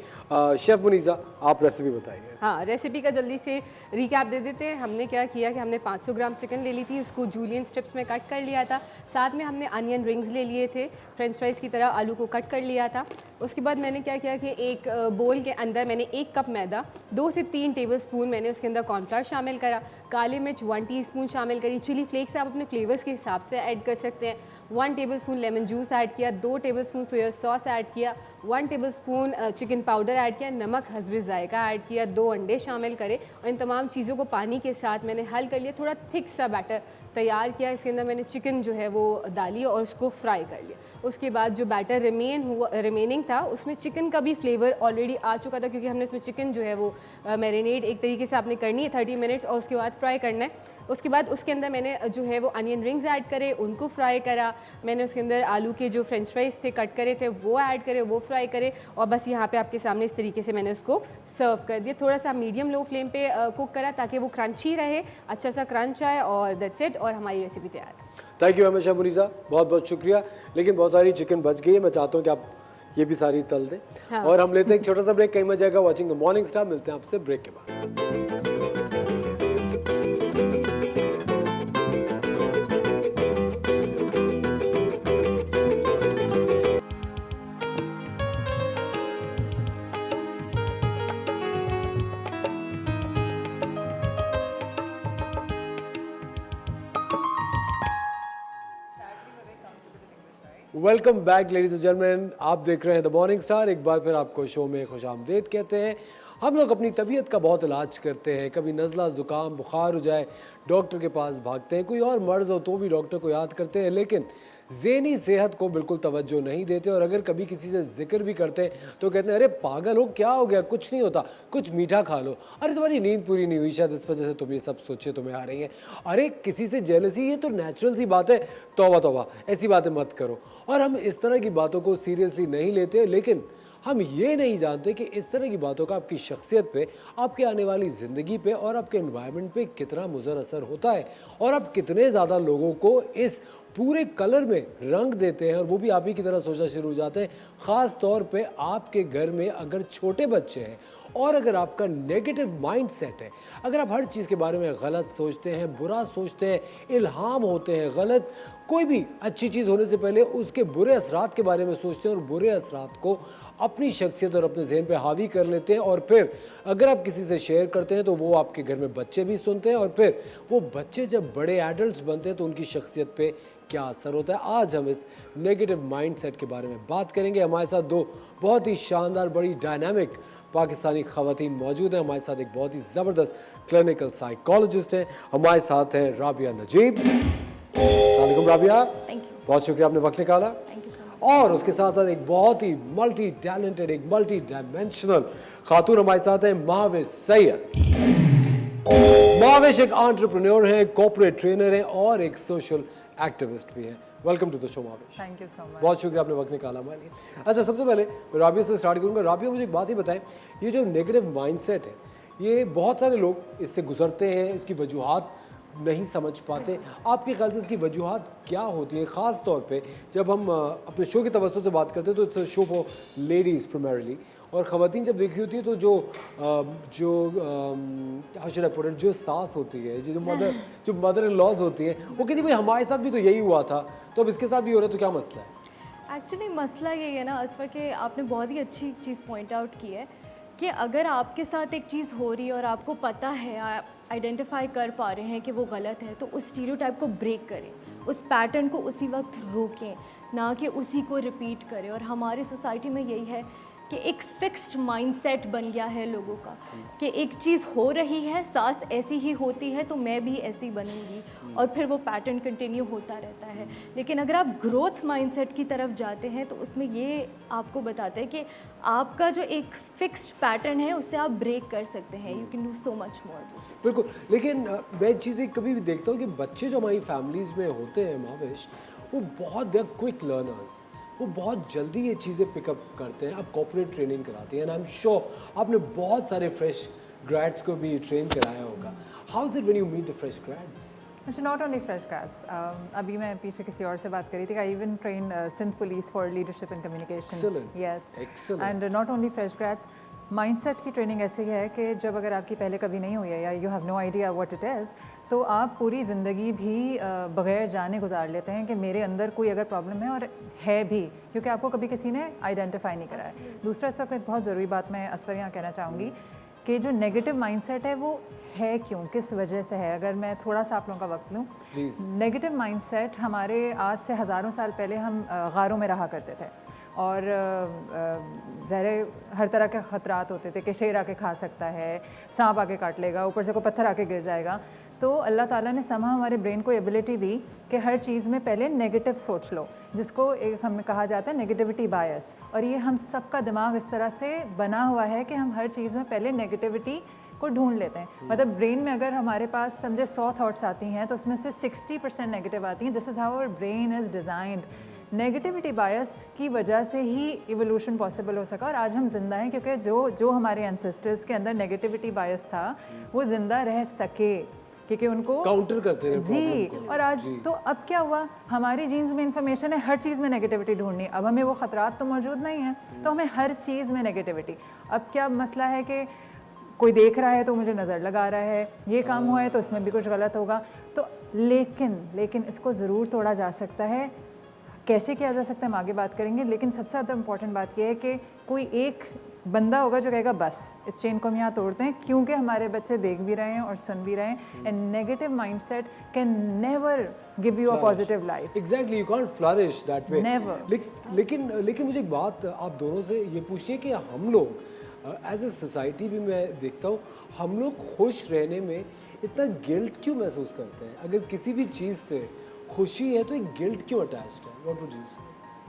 शेफ मुनीसा आप रेसिपी बताइए. हाँ रेसिपी का जल्दी से रिकैप दे देते हैं. हमने क्या किया कि हमने 500 ग्राम चिकन ले ली थी, उसको जूलियन स्ट्रिप्स में कट कर लिया था. साथ में हमने अनियन रिंग्स ले लिए थे, फ्रेंच फ्राइज़ की तरह आलू को कट कर लिया था. उसके बाद मैंने क्या किया कि एक बोल के अंदर मैंने 1 कप मैदा, 2 से 3 टेबलस्पून मैंने उसके अंदर कॉर्नफ्लावर शामिल करा, काली मिर्च 1 टीस्पून शामिल करी, चिली फ्लेक्स आप अपने फ्लेवर्स के हिसाब से ऐड कर सकते हैं, 1 टेबलस्पून लेमन जूस ऐड किया, 2 टेबलस्पून सोया सॉस ऐड किया, 1 टेबलस्पून चिकन पाउडर ऐड किया, नमक हस्बे जायका ऐड किया, 2 अंडे शामिल करे और इन तमाम चीज़ों को पानी के साथ मैंने हल कर लिया. थोड़ा थिक सा बैटर तैयार किया. इसके अंदर मैंने चिकन जो है वो डाली और उसको फ्राई कर लिया. उसके बाद जो बैटर रिमेनिंग था उसमें चिकन का भी फ्लेवर ऑलरेडी आ चुका था क्योंकि हमने उसमें चिकन जो है वो मैरिनेट एक तरीके से आपने करनी है 30 मिनट्स और उसके बाद फ्राई करना है. उसके बाद उसके अंदर मैंने जो है वो अनियन रिंग्स ऐड करे, उनको फ्राई करा। मैंने उसके अंदर आलू के जो फ्रेंच फ्राइज थे कट करे थे वो ऐड करे, वो फ्राई करे, और बस यहाँ पे आपके सामने इस तरीके से मैंने उसको सर्व कर दिया। थोड़ा सा मीडियम लो फ्लेम पे कुक करा ताकि वो क्रंची रहे, अच्छा सा क्रंच आए, और दैट्स इट, और हमारी रेसिपी तैयार है। थैंक यू हमेशा मुनीसा, बहुत बहुत शुक्रिया। लेकिन बहुत सारी चिकन बच गई है, मैं चाहता हूँ कि आप ये भी सारी तल दें। हाँ। और हम लेते हैं एक छोटा सा ब्रेक, कहीं मत जाएगा। वॉचिंग द मॉर्निंग स्टार, मिलते हैं आपसे ब्रेक के बाद। Welcome back ladies and gentleman, आप देख रहे हैं द मॉर्निंग स्टार। एक बार फिर आपको शो में खुशामदीद कहते हैं। हम लोग अपनी तबीयत का बहुत इलाज करते हैं, कभी नज़ला ज़ुकाम बुखार हो जाए डॉक्टर के पास भागते हैं, कोई और मर्ज़ हो तो भी डॉक्टर को याद करते हैं, लेकिन ज़हनी सेहत को बिल्कुल तवज्जो नहीं देते। और अगर कभी किसी से जिक्र भी करते हैं तो कहते हैं अरे पागल हो, क्या हो गया, कुछ नहीं होता, कुछ मीठा खा लो, अरे तुम्हारी नींद पूरी नहीं हुई शायद इस वजह से तुम ये सब सोचे तुम्हें आ रही हैं, अरे किसी से जेलसी, ये तो नेचुरल सी बात है, तौबा तौबा, ऐसी बातें मत करो। और हम इस तरह की बातों को सीरियसली नहीं लेते, लेकिन हम ये नहीं जानते कि इस तरह की बातों का आपकी शख्सियत पे, आपके आने वाली ज़िंदगी पे और आपके एनवायरनमेंट पे कितना मुज़र असर होता है, और आप कितने ज़्यादा लोगों को इस पूरे कलर में रंग देते हैं, और वो भी आप ही की तरह सोचना शुरू हो जाते हैं। ख़ास तौर पे आपके घर में अगर छोटे बच्चे हैं और अगर आपका नेगेटिव माइंड सेट है, अगर आप हर चीज़ के बारे में गलत सोचते हैं, बुरा सोचते हैं, इल्हाम होते हैं गलत, कोई भी अच्छी चीज़ होने से पहले उसके बुरे असरात के बारे में सोचते हैं और बुरे असरात को अपनी शख्सियत और अपने जहन पे हावी कर लेते हैं, और फिर अगर आप किसी से शेयर करते हैं तो वो आपके घर में बच्चे भी सुनते हैं, और फिर वो बच्चे जब बड़े एडल्ट्स बनते हैं तो उनकी शख्सियत पे क्या असर होता है। आज हम इस नेगेटिव माइंडसेट के बारे में बात करेंगे। हमारे साथ दो बहुत ही शानदार, बड़ी डायनामिक पाकिस्तानी खवातीन मौजूद हैं। हमारे साथ एक बहुत ही ज़बरदस्त क्लिनिकल साइकोलॉजिस्ट हैं, हमारे साथ हैं राबिया नजीब। वालेकुम राबिया, बहुत शुक्रिया आपने वक्त निकाला। और उसके साथ साथ एक बहुत ही मल्टी टैलेंटेड, एक मल्टी डायमेंशनल खातून हमारे साथ हैं, महावेश सैयद। महावेश एक एंटरप्रेन्योर हैं, कॉर्पोरेट ट्रेनर हैं और एक सोशल एक्टिविस्ट भी हैं। Welcome to the show Mahvish. Thank you so much. बहुत शुक्रिया आपने वक्त निकाला हमारे लिए। अच्छा, सबसे पहले राबिया से स्टार्ट करूंगा। राबिया, मुझे एक बात ही बताएं, ये जो नेगेटिव माइंडसेट है, ये बहुत सारे लोग इससे गुजरते हैं, इसकी वजूहात नहीं समझ पाते। आपके ख्याल से इसकी वजूहात क्या होती है, ख़ास तौर पे जब हम अपने शो के तवज्जो से बात करते हैं तो it's show for ladies primarily, और ख़वातीन जब देख रही होती है तो जो सास होती है, जो मदर इन लॉज होती है, वो कहती भाई हमारे साथ भी तो यही हुआ था, तो अब इसके साथ भी हो रहा है, तो क्या मसला है? एक्चुअली मसला यही है ना असफर, के आपने बहुत ही अच्छी चीज़ पॉइंट आउट की है कि अगर आपके साथ एक चीज़ हो रही है और आपको पता है, आप आइडेंटिफाई कर पा रहे हैं कि वो गलत है, तो उस स्टीरियोटाइप को ब्रेक करें, उस पैटर्न को उसी वक्त रोकें, ना कि उसी को रिपीट करें। और हमारी सोसाइटी में यही है कि एक फिक्स्ड माइंडसेट बन गया है लोगों का कि एक चीज़ हो रही है, सास ऐसी ही होती है तो मैं भी ऐसी बनूंगी, और फिर वो पैटर्न कंटिन्यू होता रहता है। लेकिन अगर आप ग्रोथ माइंडसेट की तरफ जाते हैं तो उसमें ये आपको बताते हैं कि आपका जो एक फिक्स्ड पैटर्न है उससे आप ब्रेक कर सकते हैं। You can do so much more. बिल्कुल, लेकिन मैं चीज़ें कभी भी देखता हूँ कि बच्चे जो हमारी फैमिलीज़ में होते हैं महावेश, वो बहुत दे आर क्विक लर्नर्स, वो बहुत जल्दी ये चीज़ें पिकअप करते हैं। आप कॉर्पोरेट ट्रेनिंग कराते हैं, एंड आई एम श्योर आपने बहुत सारे फ्रेश ग्रेड्स को भी ट्रेन कराया होगा। How is it when you meet the fresh grades? अच्छा, नॉट ओनली फ्रेश ग्रेड्स, अभी मैं पीछे किसी और से बात करी थी, I even train Sindh police for leadership and communication. Excellent. Yes, Excellent. And not only fresh grades, mindset की ट्रेनिंग ऐसी है कि जब अगर आपकी पहले कभी नहीं हुई है या you have no idea what it is, तो आप पूरी ज़िंदगी भी बगैर जाने गुजार लेते हैं कि मेरे अंदर कोई अगर प्रॉब्लम है, और है भी, क्योंकि आपको कभी किसी ने आइडेंटिफाई नहीं करा है। दूसरा, इस वक्त एक बहुत ज़रूरी बात मैं असफर यहाँ कहना चाहूँगी कि जो नेगेटिव माइंडसेट है वो है क्यों, किस वजह से है। अगर मैं थोड़ा सा आप लोगों का वक्त लूँ, नेगेटिव माइंडसेट हमारे आज से हज़ारों साल पहले हम गारों में रहा करते थे, और ज़ाहिर हर तरह के ख़तरात होते थे कि शेर आके खा सकता है, सांप आके काट लेगा, ऊपर से कोई पत्थर आके गिर जाएगा। तो अल्लाह ताला ने समा हमारे ब्रेन को एबिलिटी दी कि हर चीज़ में पहले नेगेटिव सोच लो, जिसको एक हमें कहा जाता है नेगेटिविटी बायस। और ये हम सबका दिमाग इस तरह से बना हुआ है कि हम हर चीज़ में पहले नेगेटिविटी को ढूंढ लेते हैं। मतलब ब्रेन में अगर हमारे पास समझे 100 थॉट्स आती हैं तो उसमें से 60% नेगेटिव आती हैं। This is how our brain is designed. Negativity bias की वजह से ही इवोल्यूशन पॉसिबल हो सका और आज हम जिंदा हैं, क्योंकि जो हमारे एंसेस्टर्स के अंदर नेगेटिविटी बायस था वो जिंदा रह सके, क्योंकि उनको काउंटर करते रहे जी। प्रॉब्लम को। और आज तो अब क्या हुआ, हमारी जीन्स में इंफॉर्मेशन है, हर चीज़ में नेगेटिविटी ढूंढनी। अब हमें वो खतरात तो मौजूद नहीं है, तो हमें हर चीज़ में नेगेटिविटी। अब क्या मसला है कि कोई देख रहा है तो मुझे नज़र लगा रहा है, ये काम हुआ है तो इसमें भी कुछ गलत होगा। तो लेकिन इसको ज़रूर तोड़ा जा सकता है। कैसे किया जा सकता है हम आगे बात करेंगे, लेकिन सबसे ज़्यादा इंपॉर्टेंट बात यह है कि कोई एक बंदा होगा जो कहेगा बस इस चेन को हम यहाँ तोड़ते हैं, क्योंकि हमारे बच्चे देख भी रहे हैं और सुन भी रहे हैं। And negative mindset can never give you a positive life. Exactly, you can't flourish that way. Never. लेकिन मुझे एक बात आप दोनों से ये पूछिए कि हम लोग एज ए सोसाइटी भी मैं देखता हूँ, हम लोग खुश रहने में इतना गिल्ट क्यों महसूस करते हैं? अगर किसी भी चीज़ से खुशी है तो एक गिल्ट क्यों अटैच्ड है? What would you say?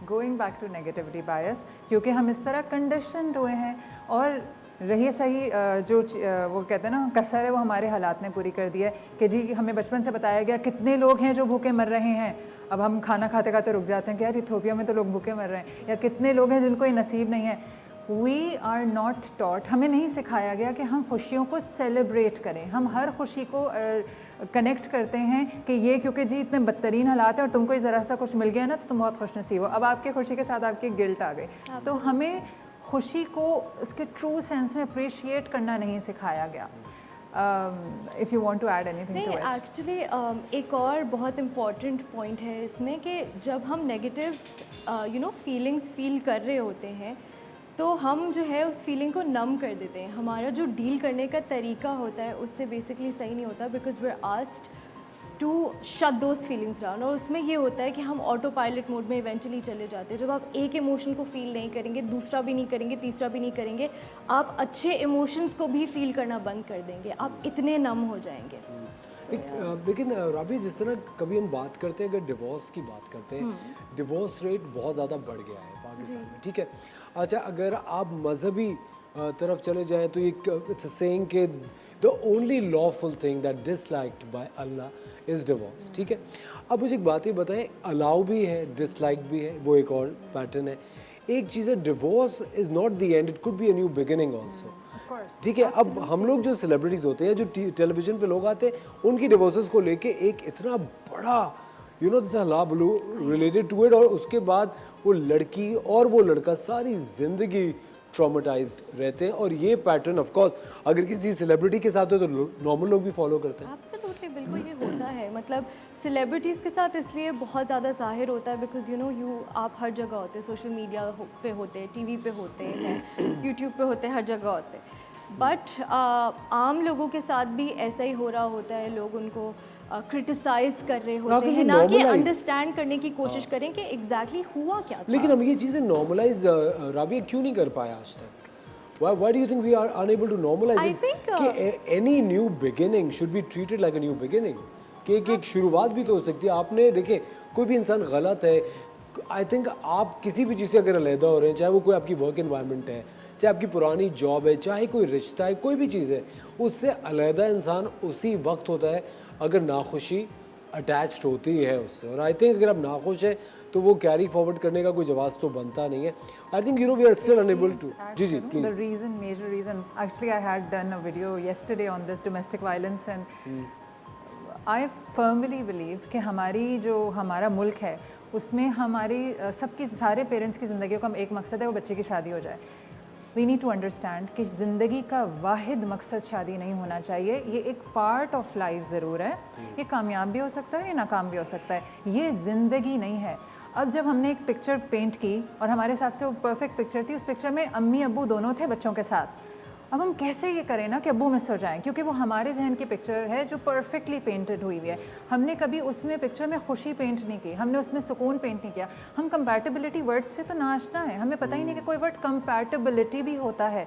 Going back to negativity bias, क्योंकि हम इस तरह कंडीशनड हुए हैं। और रही सही वो कहते हैं ना कसर है, वो हमारे हालात ने पूरी कर दिया है कि जी हमें बचपन से बताया गया कितने लोग हैं जो भूखे मर रहे हैं। अब हम खाना खाते खाते रुक जाते हैं कि यार इथियोपिया में तो लोग भूखे मर रहे हैं, या कितने लोग हैं जिनको ये नसीब नहीं है। वी आर नॉट टॉट, हमें नहीं सिखाया गया कि हम खुशियों को सेलिब्रेट करें। हम हर खुशी को कनेक्ट करते हैं कि ये क्योंकि जी इतने बदतरीन हालात हैं और तुमको ज़रा सा कुछ मिल गया ना तो तुम बहुत खुशनसीब हो। अब आपके खुशी के साथ आपकी गिल्ट आ गई। तो हमें खुशी को उसके ट्रू सेंस में अप्रिशिएट करना नहीं सिखाया गया। If you want to add anything नहीं, टू इट। एक्चुअली एक और बहुत इम्पॉर्टेंट पॉइंट है इसमें कि जब हम नेगेटिव फीलिंग्स फील कर रहे होते हैं तो हम जो है उस फीलिंग को नम कर देते हैं। हमारा जो डील करने का तरीका होता है उससे बेसिकली सही नहीं होता, because we are asked to shut those feelings down. और उसमें ये होता है कि हम ऑटो पायलट मोड में इवेंचुअली चले जाते हैं। जब आप एक इमोशन को फील नहीं करेंगे, दूसरा भी नहीं करेंगे, तीसरा भी नहीं करेंगे, आप अच्छे इमोशंस को भी फील करना बंद कर देंगे। आप इतने नम हो जाएंगे। लेकिन राबी, जिस तरह कभी हम बात करते हैं, अगर डिवोर्स की बात करते हैं, डिवोर्स रेट बहुत ज़्यादा बढ़ गया है पाकिस्तान में, ठीक है। अच्छा, अगर आप मजहबी तरफ चले जाएं तो ये इट्स सेइंग कि the only lawful thing that disliked by Allah is divorce, ठीक है। अब मुझे एक बात ही बताएं, अलाउ भी है, डिसलाइक भी है, वो एक और पैटर्न है। एक चीज़ है, divorce is not the end, it could be a new beginning also, ठीक है। अब हम लोग जो सेलिब्रिटीज़ होते हैं, जो टेलीविज़न पे लोग आते हैं, उनकी डिवोर्सेस को लेके एक इतना बड़ा रिलेटेड टू इट, और उसके बाद वो लड़की और वो लड़का सारी ज़िंदगी ट्रॉमेटाइज्ड रहते हैं। और ये पैटर्न ऑफ कोर्स अगर किसी सेलिब्रिटी के साथ हो तो नॉर्मल लोग भी फॉलो करते हैं। एब्सोल्युटली, बिल्कुल ये होता है। मतलब सेलिब्रिटीज़ के साथ इसलिए बहुत ज़्यादा ज़ाहिर होता है बिकॉज आप हर जगह होते हैं, सोशल मीडिया पे होते हैं, टीवी पे होते हैं, यूट्यूब पे होते हैं, हर जगह होते हैं। बट आम लोगों के साथ भी ऐसा ही हो रहा होता है। लोग उनको क्रिटिसाइज कर रहे होते हैं, ना कि अंडरस्टैंड करने की कोशिश करें कि एग्जैक्टली हुआ क्या था। लेकिन हम ये चीज़ें नॉर्मलाइज राबिया क्यों नहीं कर पाए आज तक? Why do you think we are unable to normalize I it? think, कि any new beginning should be treated like a new beginning. कि एक शुरुआत भी तो हो सकती है। आपने देखे, कोई भी इंसान गलत है, आई थिंक आप किसी भी चीज़ से अगर अलहदा हो रहे हैं, चाहे वो कोई आपकी वर्क इन्वायरमेंट है, चाहे आपकी पुरानी जॉब है, चाहे कोई रिश्ता है, कोई भी चीज़ है, उससे अलहदा इंसान उसी वक्त होता है अगर नाखुशी अटैच्ड होती है उससे। और आई थिंक अगर आप नाखुश हैं तो वो कैरी फॉरवर्ड करने का कोई जवाब तो बनता नहीं है। I think we are still unable to. जी please. The reason, major reason, actually I had done a video yesterday on this domestic violence and I firmly believe कि हमारा मुल्क है उसमें हमारी सबकी सारे पेरेंट्स की ज़िंदगी का एक मकसद है, वो बच्चे की शादी हो जाए। वी नीड टू अंडरस्टैंड कि ज़िंदगी का वाहिद मकसद शादी नहीं होना चाहिए। ये एक पार्ट ऑफ लाइफ ज़रूर है, ये कामयाब भी हो सकता है, ये नाकाम भी हो सकता है, ये ज़िंदगी नहीं है। अब जब हमने एक पिक्चर पेंट की और हमारे हिसाब से वो परफेक्ट पिक्चर थी, उस पिक्चर में अम्मी अब्बू दोनों थे बच्चों के साथ। अब हम कैसे ये करें ना कि अब्बू मिस हो जाएं, क्योंकि वो हमारे जहन की पिक्चर है जो परफेक्टली पेंटेड हुई हुई है। हमने कभी उसमें पिक्चर में खुशी पेंट नहीं की, हमने उसमें सुकून पेंट नहीं किया। हम कंपैटिबिलिटी वर्ड से तो नाचना है, हमें पता ही नहीं कि कोई वर्ड कंपैटिबिलिटी भी होता है।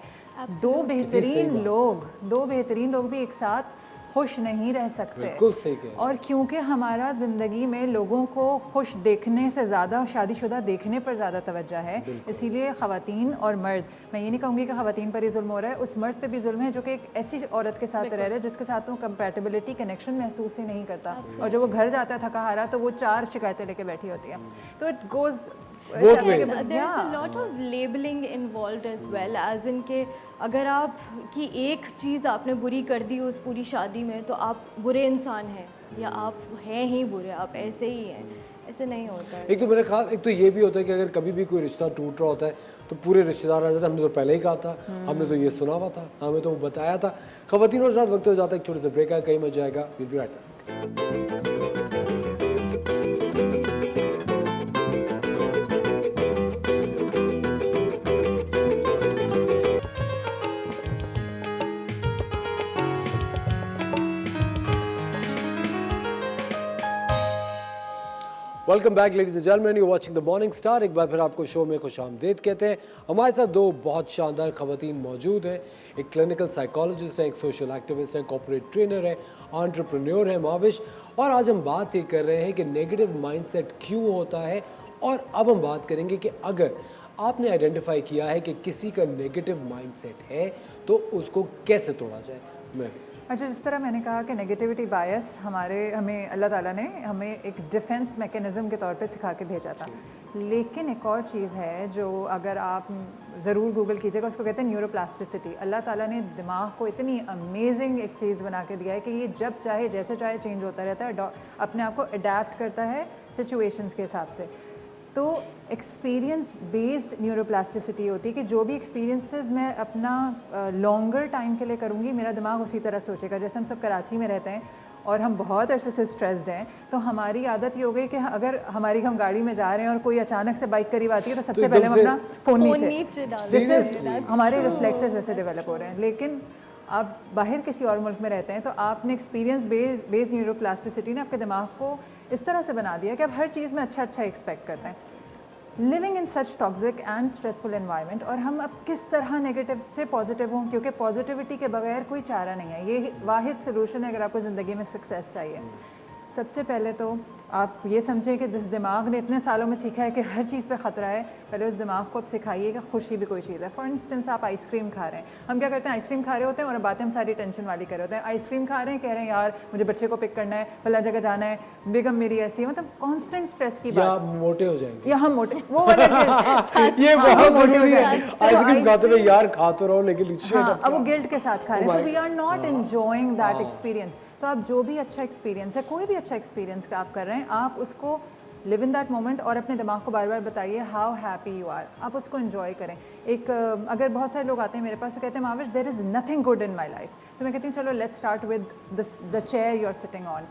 दो बेहतरीन लोग भी एक साथ खुश नहीं रह सकते। बिल्कुल सही कह रहे हैं। और क्योंकि हमारा ज़िंदगी में लोगों को खुश देखने से ज़्यादा शादीशुदा देखने पर ज़्यादा तवज्जो है, इसीलिए ख़वातीन और मर्द, मैं ये नहीं कहूँगी कि ख़वातीन पर ही जुल्म हो रहा है, उस मर्द पे भी जुल्म है जो कि एक ऐसी औरत के साथ रह रहा है जिसके साथ वो कंपैटिबिलिटी कनेक्शन महसूस ही नहीं करता, और जब वो घर जाता है थका हारा तो वो 4 शिकायतें लेके बैठी होती है। तो it goes Both ways. There is a lot of labeling involved as well, as in के अगर आप की एक चीज़ आपने बुरी कर दी उस पूरी शादी में तो आप बुरे इंसान हैं, या आप हैं ही बुरे, आप ऐसे ही हैं, ऐसे नहीं होता है। एक तो मेरे ख्याल, एक तो ये भी होता है कि अगर कभी भी कोई रिश्ता टूट रहा होता है तो पूरे रिश्तेदार आ जाते हैं, हमने तो पहले ही कहा था, हमने तो ये सुना हुआ था, हमें तो वो बताया था। ख़वातीन और हज़रात, वक्त हो जाता है एक छोटे से ब्रेक है, कहीं मत जाएगा, will be right back. Welcome back ladies and gentleman, you watching the morning star. एक बार फिर आपको शो में खुशामदीद कहते हैं। हमारे साथ 2 बहुत शानदार ख़वातीन मौजूद हैं। एक क्लिनिकल साइकोलॉजिस्ट है, एक सोशल एक्टिविस्ट है, कॉर्पोरेट ट्रेनर है, एंटरप्रेन्योर है माविश। और आज हम बात ये कर रहे हैं कि नेगेटिव माइंडसेट क्यों होता है, और अब हम बात करेंगे कि अगर आपने आइडेंटिफाई किया है कि किसी का नेगेटिव माइंडसेट है तो उसको कैसे तोड़ा जाए। मैं अच्छा, जिस तरह मैंने कहा कि नेगेटिविटी बायस हमें अल्लाह ताला ने हमें एक डिफेंस मैकेनिज़्म के तौर पे सिखा के भेजा था, लेकिन एक और चीज़ है जो अगर आप ज़रूर गूगल कीजिएगा, उसको कहते हैं न्यूरोप्लास्टिसिटी। अल्लाह ताला ने दिमाग को इतनी अमेजिंग एक चीज़ बना के दिया है कि ये जब चाहे जैसे चाहे चेंज होता रहता है, अपने आप को अडेप्ट करता है सिचुएशंस के हिसाब से। तो एक्सपीरियंस बेस्ड न्यूरोप्लास्टिसिटी होती है कि जो भी एक्सपीरियंसेस मैं अपना लॉन्गर टाइम के लिए करूँगी, मेरा दिमाग उसी तरह सोचेगा। जैसे हम सब कराची में रहते हैं और हम बहुत अरसे से स्ट्रेस्ड हैं, तो हमारी आदत ये हो गई कि अगर हम गाड़ी में जा रहे हैं और कोई अचानक से बाइक करीब आती है तो सबसे पहले हम अपना फ़ोन नीचे डाल, हमारे रिफ्लेक्सेस ऐसे डेवलप हो रहे हैं। लेकिन आप बाहर किसी और मुल्क में रहते हैं तो आपने एक्सपीरियंस बेस्ड न्यूरोप्लास्टिसिटी ने आपके दिमाग को इस तरह से बना दिया कि आप हर चीज़ में अच्छा एक्सपेक्ट करते हैं। Living in such toxic and stressful environment, और हम अब किस तरह नेगेटिव से पॉजिटिव हों, क्योंकि पॉजिटिविटी के बगैर कोई चारा नहीं है। ये वाहिद सलूशन है अगर आपको ज़िंदगी में सक्सेस चाहिए। सबसे पहले तो आप ये समझें कि जिस दिमाग ने इतने सालों में सीखा है कि हर चीज़ पे ख़तरा है, पहले उस दिमाग को आप सिखाइए कि खुशी भी कोई चीज़ है। फॉर इंस्टेंस आप आइसक्रीम खा रहे हैं, हम क्या करते हैं, आइसक्रीम खा रहे होते हैं और बातें हम सारी टेंशन वाली कर रहे होते हैं। आइसक्रीम खा रहे हैं, कह रहे हैं यार मुझे बच्चे को पिक करना है, फला जगह जाना है, बेगम मेरी ऐसी है, मतलब कॉन्स्टेंट स्ट्रेस की बात। मोटे हो जाएंगे या हम मोटे, वो वाला ये बहुत जरूरी है। आइसक्रीम खाते हुए यार खा तो रहो लेकिन हाँ, अब वो गिल्ट के साथ खा रहे हैं, तो we are not enjoying that experience. तो आप जो भी अच्छा एक्सपीरियंस है, कोई भी अच्छा एक्सपीरियंस का आप कर रहे हैं, आप उसको लिव इन दैट मोमेंट और अपने दिमाग को बार बार बताइए हाउ हैप्पी यू आर, आप उसको एंजॉय करें। एक अगर बहुत सारे लोग आते हैं मेरे पास तो कहते हैं Mavish there is nothing good in my life, तो मैं कहती हूँ चलो let's start with the chair you are sitting on.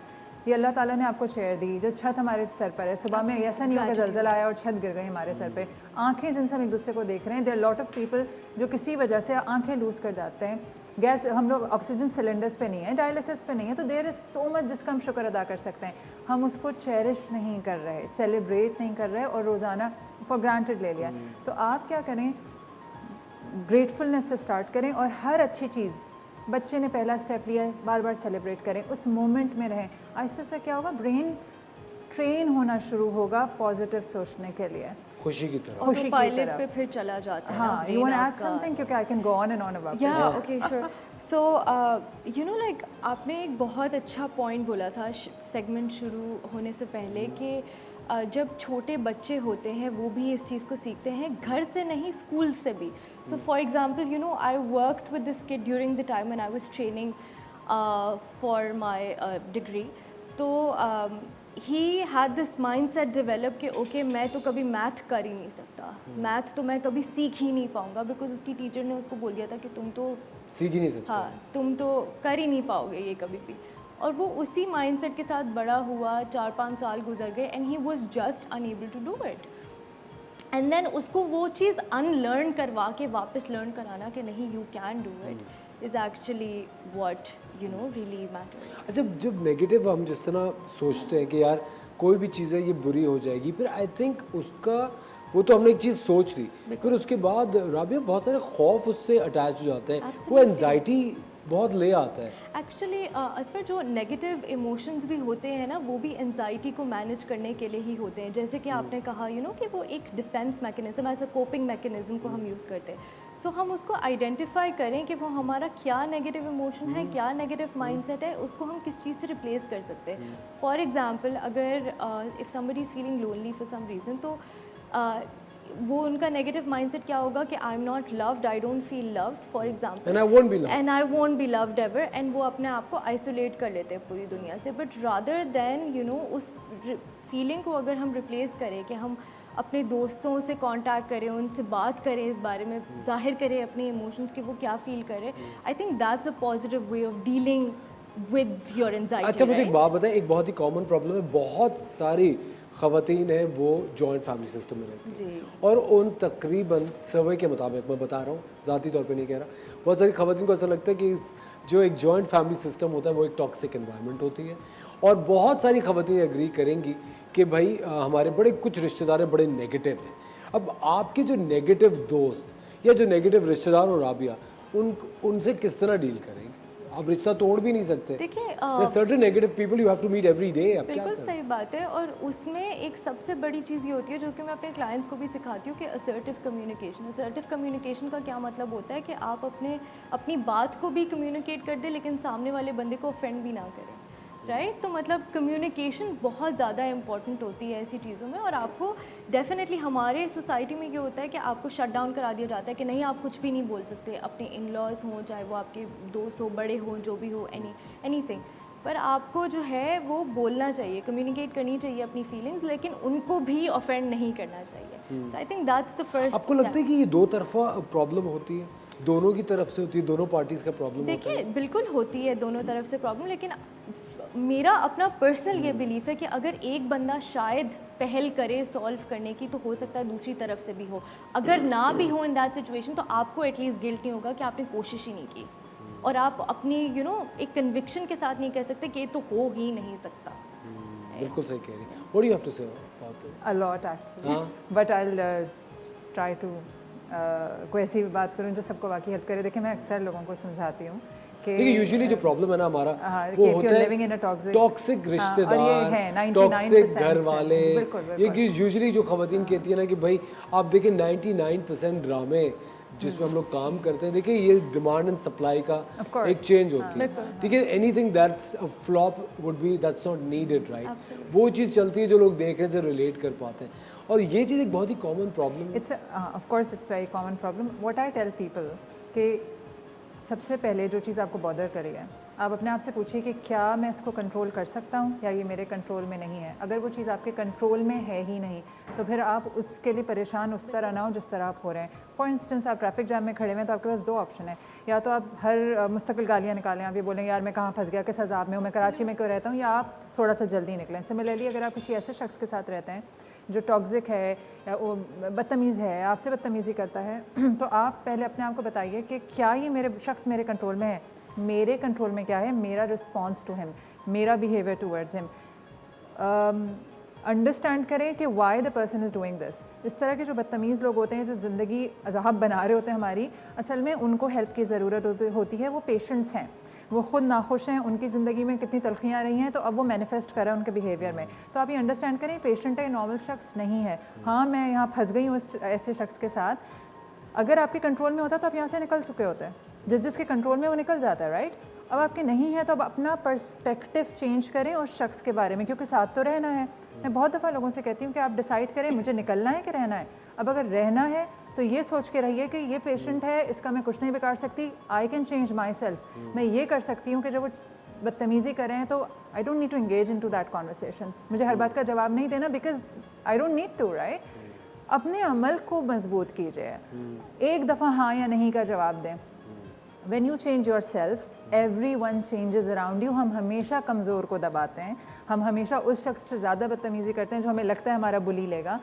ये अल्लाह ताला ने आपको चेयर दी, जो छत हमारे सर पर है, सुबह में ऐसा नहीं होगा जलजला आया और छत गिर गई हमारे सर पे। आंखें जिनसे हम एक दूसरे को देख रहे हैं, there are lot of people जो किसी वजह से आंखें लूज़ कर जाते हैं। गैस, हम लोग ऑक्सीजन सिलेंडर्स पे नहीं है, डायलिसिस पे नहीं है, तो देयर इज़ सो मच जिसका हम शुक्र अदा कर सकते हैं। हम उसको चेरिश नहीं कर रहे, सेलिब्रेट नहीं कर रहे और रोज़ाना फॉर ग्रांटेड ले लिया। तो आप क्या करें, ग्रेटफुलनेस से स्टार्ट करें और हर अच्छी चीज़, बच्चे ने पहला स्टेप लिया है, बार बार सेलिब्रेट करें, उस मोमेंट में रहें। आहिस्ते से क्या होगा, ब्रेन ट्रेन होना शुरू होगा पॉजिटिव सोचने के लिए, खुशी की तरफ, खुशी की पायलट तरफ। पे फिर चला जाता है। हाँ, you want to add something क्योंकि I can go on and on about it. Yeah, okay, sure. So, you know, like आपने एक बहुत अच्छा पॉइंट बोला था सेगमेंट शुरू होने से पहले कि जब छोटे बच्चे होते हैं वो भी इस चीज़ को सीखते हैं, घर से नहीं स्कूल से भी। So for example, you know, I worked with this kid during the time when I was training for my degree. तो he had this mindset develop कि ओके मैं तो कभी मैथ कर ही नहीं सकता, मैथ तो मैं कभी सीख ही नहीं पाऊँगा, बिकॉज उसकी टीचर ने उसको बोल दिया था कि तुम तो सीख ही नहीं सकते। हाँ, तुम तो कर ही नहीं पाओगे ये कभी भी। और वो उसी माइंडसेट के साथ बड़ा हुआ, 4-5 साल गुजर गए and he was just unable to do it. And then उसको वो चीज़ अनलर्न करवा के वापस लर्न कराना कि नहीं you can do it is actually what you know really matters. अच्छा, जब नेगेटिव हम जिस तरह सोचते हैं कि यार कोई भी चीज़ है ये बुरी हो जाएगी, फिर आई थिंक उसका वो तो हमने एक चीज़ सोच ली, फिर उसके बाद राबिया बहुत सारे खौफ उससे अटैच हो जाते हैं, वो एनजाइटी बहुत ले आता है। एक्चुअली असफर जो नेगेटिव इमोशंस भी होते हैं ना, वो भी एंजाइटी को मैनेज करने के लिए ही होते हैं। जैसे कि आपने कहा कि वो एक defence mechanism, as a coping mechanism को हम यूज़ करते हैं। सो हम उसको आइडेंटिफाई करें कि वो हमारा क्या नेगेटिव इमोशन है, क्या नेगेटिव माइंडसेट है, उसको हम किस चीज़ से रिप्लेस कर सकते हैं। फॉर एग्जांपल, अगर if somebody is feeling lonely for some reason, तो वो उनका नेगेटिव माइंडसेट क्या होगा कि I am not loved, I don't feel loved, for example, and I won't be loved, and I won't be loved ever, and वो अपने आप को आइसोलेट कर लेते हैं पूरी दुनिया से। बट रादर देन उस फीलिंग को अगर हम रिप्लेस करें कि हम अपने दोस्तों से कांटेक्ट करें, उनसे बात करें, इस बारे में जाहिर करें अपने इमोशंस कि वो क्या फील करें, आई think that's a positive way of dealing with your anxiety. अच्छा मुझे एक बात बताएं, एक बहुत ही कॉमन प्रॉब्लम है, बहुत सारी ख़वातीन हैं वो जॉइंट फैमिली सिस्टम में रहती हैं, और उन तकरीबन सर्वे के मुताबिक, मैं बता रहा हूँ ज़ाती तौर पे नहीं कह रहा, बहुत सारी ख़वातीन को ऐसा लगता है कि जो एक जॉइंट फैमिली सिस्टम होता है वो एक टॉक्सिक एनवायरनमेंट होती है। और बहुत सारी ख़वातीन एग्री करेंगी कि भाई हमारे बड़े कुछ रिश्तेदार बड़े नेगेटिव हैं। अब आपके जो नेगेटिव दोस्त या जो नेगेटिव रिश्तेदार हो राबिया, उनसे किस तरह डील करेंगे? आप रिश्ता तोड़ भी नहीं सकते। देखिए, certain negative people you have to meet every day. बिल्कुल सही बात है। और उसमें एक सबसे बड़ी चीज़ ये होती है जो कि मैं अपने क्लाइंट्स को भी सिखाती हूँ कि असर्टिव कम्युनिकेशन। असर्टिव कम्युनिकेशन का क्या मतलब होता है कि आप अपनी बात को भी कम्युनिकेट कर दें, लेकिन सामने वाले बंदे को ऑफेंड भी ना करें, राइट? तो मतलब कम्युनिकेशन बहुत ज़्यादा इंपॉर्टेंट होती है ऐसी चीज़ों में। और आपको डेफिनेटली हमारे सोसाइटी में ये होता है कि आपको शट डाउन करा दिया जाता है कि नहीं, आप कुछ भी नहीं बोल सकते अपने इन लॉज हों, चाहे वो आपके दोस्त हो, बड़े हों, जो भी हो, एनीथिंग। पर आपको जो है वो बोलना चाहिए, कम्युनिकेट करनी चाहिए अपनी फीलिंग्स, लेकिन उनको भी ऑफेंड नहीं करना चाहिए। So I think that's the first. आपको लगता है कि ये दो तरफा प्रॉब्लम होती है, दोनों की तरफ से होती है, दोनों पार्टीज़ का प्रॉब्लम होता है? देखिए, बिल्कुल होती है दोनों तरफ से प्रॉब्लम, लेकिन मेरा अपना पर्सनल ये बिलीफ है कि अगर एक बंदा शायद पहल करे सॉल्व करने की, तो हो सकता है दूसरी तरफ से भी हो। अगर ना भी हो इन दैट सिचुएशन, तो आपको एटलीस्ट गिल्ट नहीं होगा कि आपने कोशिश ही नहीं की, और आप अपनी एक कन्विक्शन के साथ नहीं कह सकते कि ये तो हो ही नहीं सकता। बिल्कुल सही कह रही हैं। What do you have to say about this? A lot actually, but I'll try to कोई ऐसी बात करूँ जो सबको वाकई हेल्प करे। देखिए, मैं अक्सर लोगों को समझाती हूँ कि देखिए यूजुअली जो प्रॉब्लम है ना हमारा, वो होता है टॉक्सिक रिश्तेदार, टॉक्सिक घर वाले। ये कि यूजुअली जो खवातीन कहती है ना कि भाई आप देखिए 99% ड्रामे जिसमें हम लोग काम करते हैं, देखिए ये डिमांड एंड सप्लाई का एक चेंज होती है, ठीक है। Anything that's a flop would be that's not needed, right? वो चीज़ चलती है जो लोग देख रहे हैं, जो रिलेट कर पाते हैं, और ये चीज़ एक बहुत ही कॉमन प्रॉब्लम है। It's of course it's very common problem. What I tell people कि सबसे पहले जो चीज़ आपको बॉदर करी है, आप अपने आप से पूछिए कि क्या मैं इसको कंट्रोल कर सकता हूँ या ये मेरे कंट्रोल में नहीं है। अगर वो चीज़ आपके कंट्रोल में है ही नहीं, तो फिर आप उसके लिए परेशान उस तरह ना हो जिस तरह आप हो रहे हैं। फॉर इंस्टेंस, आप ट्रैफिक जाम में खड़े हुए हैं, तो आपके पास दो ऑप्शन है। या तो आप हर मुस्तकिल गालियाँ निकालें, आप ये बोलेंगे यार मैं कहाँ फंस गया, किस अजाब में हूँ, मैं कराची में क्यों रहता हूँ, या आप थोड़ा सा जल्दी निकलें। सिमिलरली, अगर आप किसी ऐसे शख्स के साथ रहते हैं जो टॉक्सिक है या वो बदतमीज़ है, आपसे बदतमीज़ी करता है, तो आप पहले अपने आप को बताइए कि क्या ये मेरे कंट्रोल में है, मेरे कंट्रोल में क्या है मेरा रिस्पॉन्स टू हिम, मेरा बिहेवियर टूवर्ड्स हिम। अंडरस्टैंड करें कि why the person is doing this. इस तरह के जो बदतमीज़ लोग होते हैं, जो ज़िंदगी अज़ाब बना रहे होते हैं हमारी, असल में उनको हेल्प की ज़रूरत होती है। वो पेशेंट्स हैं, वो खुद नाखुश हैं, उनकी ज़िंदगी में कितनी तलखियाँ रही हैं, तो अब वो मैनिफेस्ट कर रहा है उनके बिहेवियर में। तो आप ये अंडरस्टैंड करें, पेशेंट है, नॉर्मल शख्स नहीं है। हाँ, मैं यहाँ फंस गई हूँ ऐसे शख्स के साथ। अगर आपके कंट्रोल में होता तो आप यहाँ से निकल चुके होते हैं। जिसके कंट्रोल में वो निकल जाता है, राइट? अब आपके नहीं है, तो अब अपना पर्सपेक्टिव चेंज करें उस शख्स के बारे में, क्योंकि साथ तो रहना है। मैं बहुत दफ़ा लोगों से कहती हूँ कि आप डिसाइड करें मुझे निकलना है कि रहना है। अब अगर रहना है तो ये सोच के रहिए कि ये पेशेंट है, इसका मैं कुछ नहीं बिगाड़ सकती, I can change my self. मैं ये कर सकती हूँ कि जब वो बदतमीज़ी कर रहे हैं तो I don't need to engage in to that conversation. मुझे हर बात का जवाब नहीं देना, because I don't need to, right? अपने अमल को मजबूत कीजिए, एक दफ़ा हाँ या नहीं का जवाब दें। When you change yourself, everyone changes around you। हम हमेशा कमज़ोर को दबाते हैं, हम हमेशा उस शख्स से ज़्यादा बदतमीज़ी करते हैं जो हमें लगता है हमारा बुली लेगा।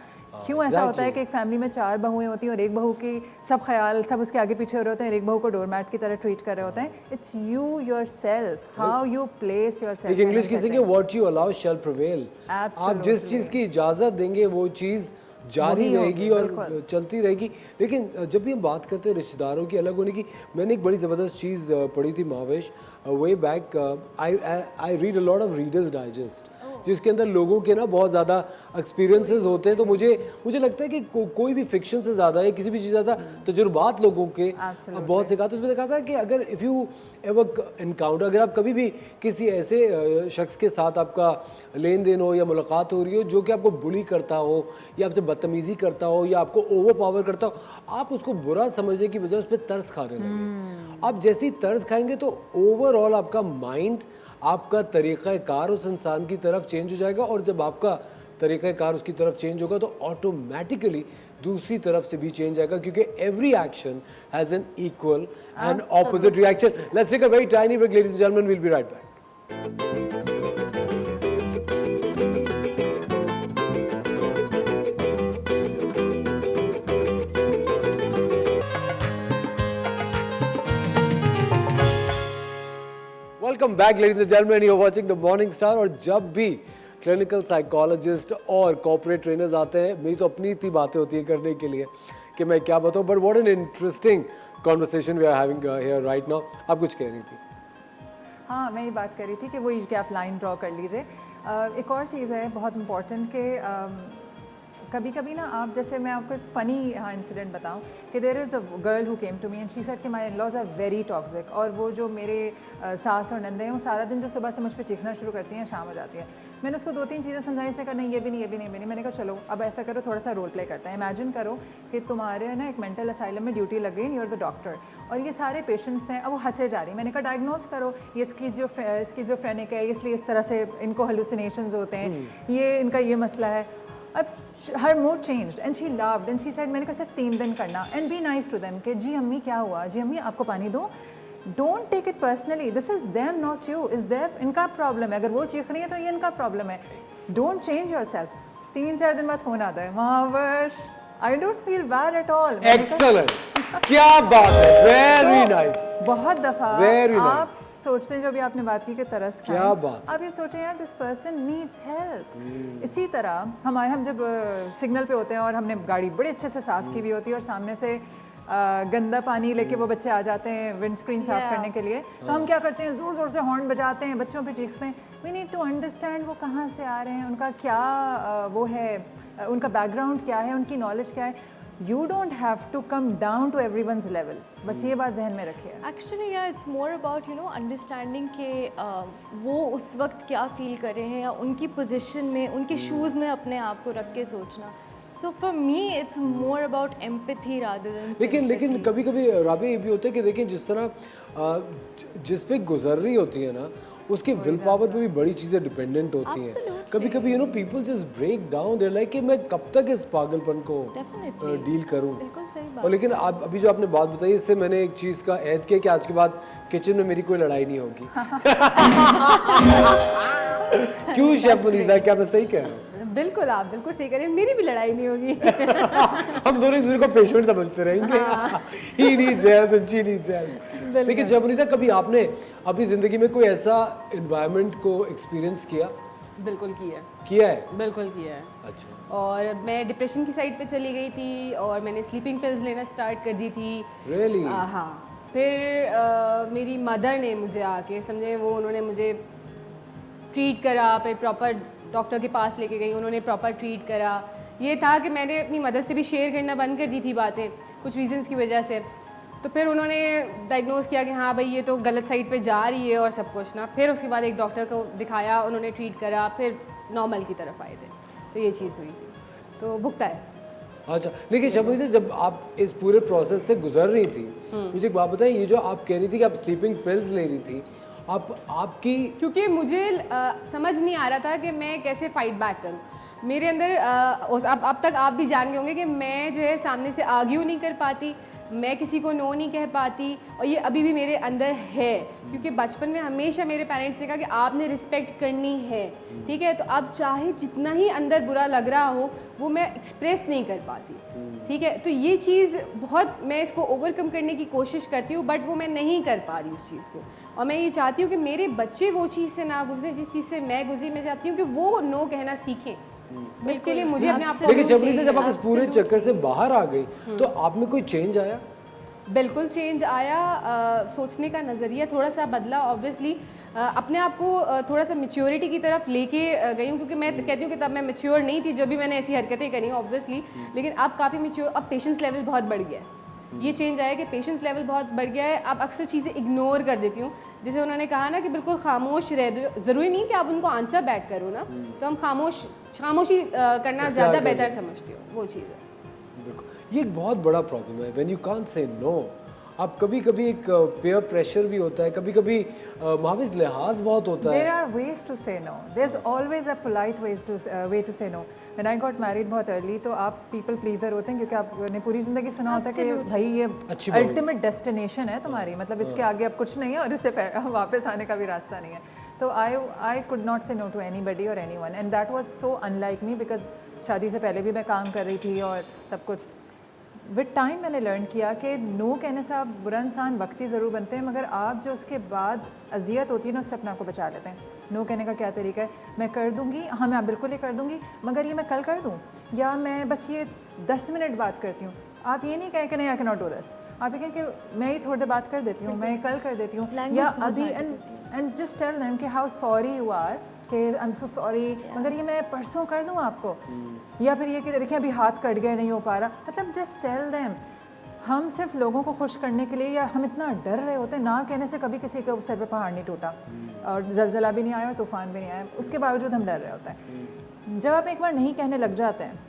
क्यों ऐसा होता है कि एक फैमिली में 4 बहुएं होती हैं और एक बहू की सब ख्याल सब उसके आगे पीछे हो रहे होते हैं, एक बहू को डोरमैट की तरह ट्रीट कर रहे होते हैं। It's you yourself, how you place yourself. English किसी के what you allow shall prevail. आप जिस चीज़ की इजाज़त देंगे वो चीज़ जारी वही हो, रहेगी और चलती रहेगी। लेकिन जब भी हम बात करते हैं रिश्तेदारों की अलग होने की, मैंने एक बड़ी ज़बरदस्त चीज़ पढ़ी थी Mahvish, way back I read a lot of Reader's Digest, जिसके अंदर लोगों के ना बहुत ज़्यादा एक्सपीरियंसेस होते हैं। तो मुझे लगता है कि कोई भी फिक्शन से ज़्यादा या किसी भी चीज़ ज़्यादा तजुर्बात लोगों के बहुत से कहा। तो उसमें देखा था कि अगर इफ़ यू एवर इनकाउंटर, अगर आप कभी भी किसी ऐसे शख्स के साथ आपका लेन देन हो या मुलाकात हो रही हो जो कि आपको बुली करता हो या आपसे बदतमीज़ी करता हो या आपको ओवर पावर करता हो, आप उसको बुरा समझने की बजाय उस पर तर्स खाने लगे। आप जैसी तर्स खाएंगे तो ओवरऑल आपका माइंड, आपका तरीक़ाकार उस इंसान की तरफ चेंज हो जाएगा, और जब आपका तरीक़ाकार उसकी तरफ चेंज होगा तो ऑटोमेटिकली दूसरी तरफ से भी चेंज आएगा, क्योंकि every action has an equal and opposite reaction. Let's take a very tiny break ladies and gentleman, will be right back. Welcome back ladies and gentleman, you are watching the morning Star. और जब भी clinical psychologist और corporate trainers आते हैं, मेरी तो अपनी इतनी बातें होती हैं करने के लिए कि मैं क्या बताऊं, but what an interesting conversation we are having here right now. आप कुछ कह रही थी? हाँ, मैं ये बात कर रही थी कि वही कि आप लाइन ड्रॉ कर लीजिए। एक और चीज़ है बहुत इंपॉर्टेंट कि कभी कभी ना आप, जैसे मैं आपको एक फ़नी इंसिडेंट बताऊं कि there is a girl who came to me and she said कि my in-laws are very toxic, और वो जो मेरे सास और नंदे हैं वो सारा दिन जो सुबह से मुझ पर चीखना शुरू करती हैं, शाम हो जाती है। मैंने उसको 2-3 चीज़ें समझाई, से कहा नहीं ये भी नहीं, ये भी नहीं, भी नहीं। मैंने कहा चलो अब ऐसा करो, थोड़ा सा रोल प्ले करते हैं। इमेजिन करो कि तुम्हारे ना एक मेंटल असाइलम में ड्यूटी लग गई, यू आर द डॉक्टर, और ये सारे पेशेंट्स हैं। अब वो हंसे जा रही। मैंने कहा डायग्नोस करो, ये स्किज़ोफ्रेनिक है, इसलिए इस तरह से इनको हेलुसिनेशंस होते हैं, ये इनका ये मसला है। अब her mood changed and she loved and she said, मैंने कहा सिर्फ 3 दिन करना and be nice to them कि जी अम्मी क्या हुआ, जी अम्मी आपको पानी दूँ, don't take it personally, this is them not you, is there, इनका प्रॉब्लम है, अगर वो चीख रही है तो ये इनका प्रॉब्लम है, डोंट चेंज योर सेल्फ। 3-4 दिन बाद फ़ोन आता है, Mahvish I don't feel bad at all. Excellent, क्या बात है, वेरी नाइस। बहुत दफ़ा आप सोचते हैं, जो भी आपने बात की कि तरस खाएं, क्या बात, आप ये सोचें यार दिस पर्सन नीड्स हेल्प। इसी तरह हम जब सिग्नल पे होते हैं और हमने गाड़ी बड़े अच्छे से साफ़ की हुई होती है और सामने से गंदा पानी लेके वो बच्चे आ जाते हैं विंड स्क्रीन साफ करने के लिए, तो हम क्या करते हैं, ज़ोर ज़ोर से हॉर्न बजाते हैं, बच्चों पे चीखते हैं। वी नीड टू अंडरस्टैंड वो कहाँ से आ रहे हैं, उनका क्या वो है, उनका बैकग्राउंड क्या है, उनकी नॉलेज क्या है। You don't have to come down to everyone's level. बस ये बात जहन में रखिए। Actually, yeah, it's more about understanding कि वो उस वक्त क्या फील कर रहे हैं, या उनकी पोजीशन में, उनके शूज़ में अपने आप को रख के सोचना। So for me, it's more about empathy rather than लेकिन कभी-कभी राबी ये भी होता है कि देखिए जिस तरह जिस पे गुजर रही होती है ना, उसके विल पावर पे भी बड़ी चीज़ें डिपेंडेंट होती हैं। कभी-कभी people just break down, there like कि मैं कब तक इस पागलपन को डील करूं। और लेकिन आप अभी जो आपने बात बताई, इससे मैंने एक चीज़ का ऐद किया कि आज के बाद किचन में मेरी कोई लड़ाई नहीं होगी। क्यों शेफ मुनीसा, क्या मैं सही कह रहा हूँ? बिल्कुल, आप बिल्कुल सही कह रहे हैं, मेरी भी लड़ाई नहीं होगी। हम दोनों एक दूसरे को पेशेंट समझते रहेंगे। He needs help and she needs help। लेकिन शेफ मुनीसा, कभी आपने अपनी ज़िंदगी में कोई ऐसा एनवायरनमेंट को एक्सपीरियंस किया? बिल्कुल किया है। बिल्कुल किया है। अच्छा। और मैं डिप्रेशन की साइड पे चली गई थी और मैंने स्लीपिंग पिल्स लेना स्टार्ट कर दी थी। Really? हाँ, फिर मेरी मदर ने मुझे आके समझे, वो उन्होंने मुझे ट्रीट करा, फिर प्रॉपर डॉक्टर के पास लेके गई, उन्होंने प्रॉपर ट्रीट करा। ये था कि मैंने अपनी मदर से भी शेयर करना बंद कर दी थी बातें कुछ रीजंस की वजह से। तो फिर उन्होंने डायग्नोज किया कि हाँ भाई ये तो गलत साइड पे जा रही है और सब कुछ ना। फिर उसके बाद एक डॉक्टर को दिखाया, उन्होंने ट्रीट करा, फिर नॉर्मल की तरफ आए थे। तो ये चीज़ हुई थी, तो भुगता है। अच्छा, लेकिन शबनम जी, जब आप इस पूरे प्रोसेस से गुजर रही थी, मुझे एक बात बताएं, ये जो आप कह रही थी कि आप स्लीपिंग पिल्स ले रही थी, आपकी, क्योंकि मुझे समझ नहीं आ रहा था कि मैं कैसे फाइट बैक करूं। मेरे अंदर अब तक आप भी जान गए होंगे कि मैं जो है सामने से आर्ग्यू नहीं कर पाती, मैं किसी को नो नहीं कह पाती, और ये अभी भी मेरे अंदर है, क्योंकि बचपन में हमेशा मेरे पेरेंट्स ने कहा कि आपने रिस्पेक्ट करनी है, ठीक है। तो अब चाहे जितना ही अंदर बुरा लग रहा हो वो मैं एक्सप्रेस नहीं कर पाती, ठीक है। तो ये चीज़ बहुत, मैं इसको ओवरकम करने की कोशिश करती हूँ, बट वो मैं नहीं कर पा रही उस चीज़ को। और मैं ये चाहती हूँ कि मेरे बच्चे वो चीज़ से ना गुजरें जिस चीज़ से मैं गुजरी। मैं चाहती हूँ कि वो नो कहना सीखें। इसके लिए मुझे अपने आप को लेकिन शबरी से जब आप इस पूरे चक्कर से बाहर आ गई तो आप में कोई चेंज आया? बिल्कुल चेंज आया। सोचने का नज़रिया थोड़ा सा बदला ऑब्वियसली। अपने आप को थोड़ा सा मैच्योरिटी की तरफ लेके गई हूँ, क्योंकि मैं कहती हूँ कि तब मैं मैच्योर नहीं थी जब भी मैंने ऐसी हरकतें करी ऑब्वियसली, लेकिन अब काफ़ी मैच्योर, अब पेशेंस लेवल बहुत बढ़ गया है। ये चेंज आया कि पेशेंस लेवल बहुत बढ़ गया है। अब अक्सर चीज़ें इग्नोर कर देती हूँ, जैसे उन्होंने कहा ना कि बिल्कुल खामोश रह दो। ज़रूरी नहीं कि आप उनको आंसर बैक करो ना, तो हम खामोशी करना ज़्यादा बेहतर समझती हूँ, वो चीज़ है। ये एक बहुत बड़ा प्रॉब्लम है when you can't say no. आप कभी कभी एक पेयर प्रेशर भी होता है, कभी कभी महाविज लिहाज बहुत होता है। There are ways to say no. There's always a polite way to say no. When I got married बहुत early, तो आप people pleaser होते हैं क्योंकि आपने पूरी ज़िंदगी सुना होता है कि भाई ये ultimate destination है तुम्हारी, मतलब इसके आगे अब कुछ नहीं है और इससे वापस आने का भी रास्ता नहीं है। तो I could not say no to anybody or anyone, and that was so unlike me because शादी से पहले भी मैं काम कर रही थी और सब कुछ। विद टाइम मैंने लर्न किया कि नो कहने से आप बुरा इंसान वक्ती ज़रूर बनते हैं, मगर आप जो उसके बाद अजियत होती है ना उससे अपने आप को बचा लेते हैं। नो कहने का क्या तरीका है, मैं कर दूंगी, हाँ मैं बिल्कुल ही कर दूंगी, मगर ये मैं कल कर दूं, या मैं बस ये 10 मिनट बात करती हूँ। आप ये नहीं कहें कि नहीं I can not do this, आप ये कहें कि मैं ही थोड़ी देर बात कर देती हूँ, मैं कल कर देती हूँ, या अभी एंड जस्ट टेल देम कि हाउ सॉरी यू आर, कि आई एम सो सॉरी, मगर ये मैं परसों कर दूँ आपको, या फिर ये कि देखिए अभी हाथ कट गए नहीं हो पा रहा, मतलब जस्ट टेल देम। हम सिर्फ लोगों को खुश करने के लिए, या हम इतना डर रहे होते हैं, ना कहने से कभी किसी के सर पे पहाड़ नहीं टूटा और जलजला भी नहीं आया और तूफान भी नहीं आया, उसके बावजूद हम डर रहे होते हैं। जब आप एक बार नहीं कहने लग जाते हैं,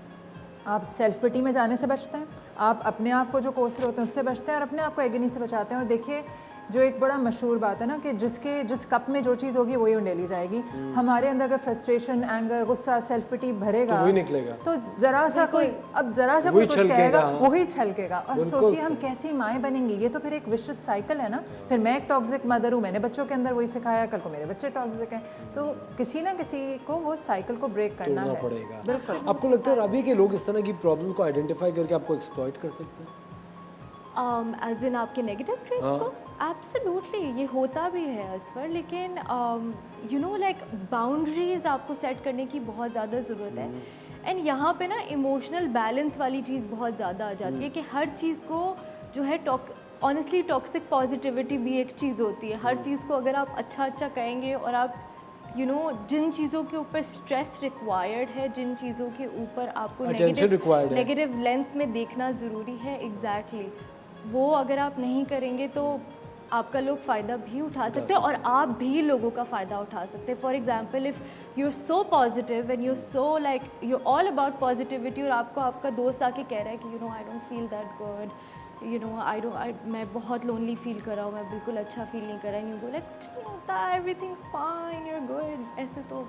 आप सेल्फ पिटी में जाने से बचते हैं, आप अपने आप को जो कोस रहे होते हैं उससे बचते हैं और अपने आप को एगनी से बचाते हैं। और देखिए जो एक बड़ा मशहूर बात है ना कि जिस कप में जो चीज़ होगी वही उंडेली जाएगी। हमारे अंदर अगर फ्रस्ट्रेशन, एंगर, गुस्सा, सेल्फ पिटी भरेगा तो वही निकलेगा, तो जरा सा कोई कुछ कहेगा वही छलकेगा। और सोचिए हम कैसी माएँ बनेंगी, ये तो फिर एक विशियस साइकिल है ना। फिर मैं एक टॉक्सिक मदर हूँ, मैंने बच्चों के अंदर वही सिखाया, कल को मेरे बच्चे टॉक्सिक हैं, तो किसी ना किसी को वो साइकिल को ब्रेक करना है पड़ेगा। बिल्कुल। आपको लगता है अभी के लोग इस तरह की प्रॉब्लम को आइडेंटिफाई करके आपको एक्सप्लॉइट कर सकते हैं? एज इन आपके नेगेटिव ट्रेट्स को? एब्सोल्युटली, ये होता भी है असफर, लेकिन यू नो लाइक बाउंड्रीज आपको सेट करने की बहुत ज़्यादा ज़रूरत है। एंड यहाँ पे ना इमोशनल बैलेंस वाली चीज़ बहुत ज़्यादा आ जाती है कि हर चीज़ को जो है ऑनेस्टली टॉक्सिक पॉजिटिविटी भी एक चीज़ होती है। हर चीज़ को अगर आप अच्छा कहेंगे और आप यू नो जिन चीज़ों के ऊपर स्ट्रेस रिक्वायर्ड है, जिन चीज़ों के ऊपर आपको नेगेटिव लेंस में देखना ज़रूरी है, एग्जैक्टली वो अगर आप नहीं करेंगे तो आपका लोग फ़ायदा भी उठा सकते हैं और आप भी लोगों का फ़ायदा उठा सकते हैं। For example if you are so positive and you so like you all about positivity, और आपको आपका दोस्त आके कह रहा है कि you know I don't feel that good, you know मैं बहुत लोनली फील कर रहा हूँ, मैं बिल्कुल अच्छा फील नहीं कर रहा हूँ, you go like everything's fine, you are good, ऐसे तो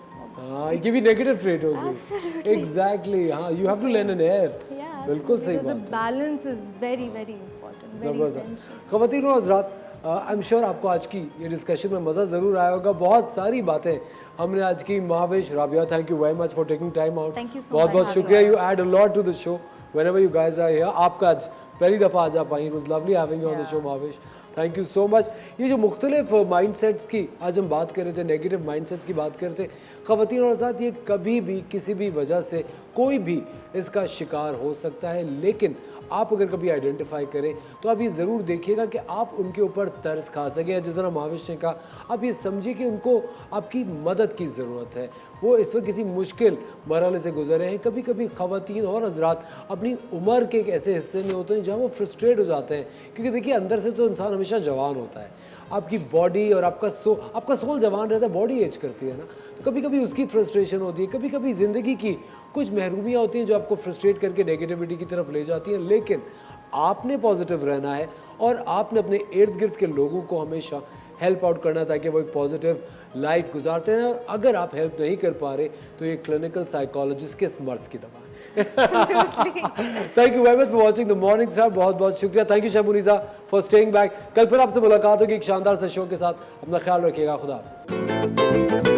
हाँ ये भी नेगेटिव ट्रेट होगी। एग्जैक्टली, हाँ you have to learn an air. बिल्कुल सही बात है। Balance is very very important. ज़बरदस्त। ख़वातीन और हज़रात, आई एम श्योर आपको आज की ये डिस्कशन में मज़ा ज़रूर आया होगा। बहुत सारी बातें हमने आज की। Mahvish, Rabia, thank you very much for taking time out. बहुत बहुत शुक्रिया। You add a lot to the show whenever you guys are here. आपका आज पहली दफ़ा आज आप आई, it was lovely having you on the show Mahvish, thank you so much. ये जो मुख्तलिफ माइंडसेट्स की आज हम बात कर रहे थे, नेगेटिव माइंडसेट्स की बात कर रहे थे, ख़वातीन और हज़रात, ये कभी भी किसी भी वजह से कोई भी इसका शिकार हो सकता है, लेकिन आप अगर कभी आइडेंटिफाई करें तो आप ये ज़रूर देखिएगा कि आप उनके ऊपर तरस खा सकें। जिस तरह महाविश ने कहा, आप ये समझिए कि उनको आपकी मदद की ज़रूरत है, वो इस वक्त किसी मुश्किल मरहले से गुजर रहे हैं। कभी कभी ख़वातीन और हज़रात अपनी उम्र के एक ऐसे हिस्से में होते हैं जहाँ वो फ्रस्ट्रेट हो जाते हैं, क्योंकि देखिए अंदर से तो इंसान हमेशा जवान होता है, आपकी बॉडी और आपका सोल जवान रहता है, बॉडी एज करती है ना, तो कभी कभी उसकी फ्रस्ट्रेशन होती है, कभी कभी ज़िंदगी की कुछ महरूमियाँ होती हैं जो आपको फ्रस्ट्रेट करके नेगेटिविटी की तरफ ले जाती हैं। लेकिन आपने पॉजिटिव रहना है और आपने अपने इर्द गिर्द के लोगों को हमेशा हेल्प आउट करना ताकि वो एक पॉजिटिव लाइफ गुजारते हैं। और अगर आप हेल्प नहीं कर पा रहे तो ये क्लिनिकल साइकोलॉजिस्ट के मर्ज़ की दवा है। Thank you very much for watching the morning star. बहुत बहुत शुक्रिया। Thank you Shabnisa for staying back. कल फिर आपसे मुलाकात होगी एक शानदार से शो के साथ। अपना ख्याल रखिएगा। खुदा हाफिज़।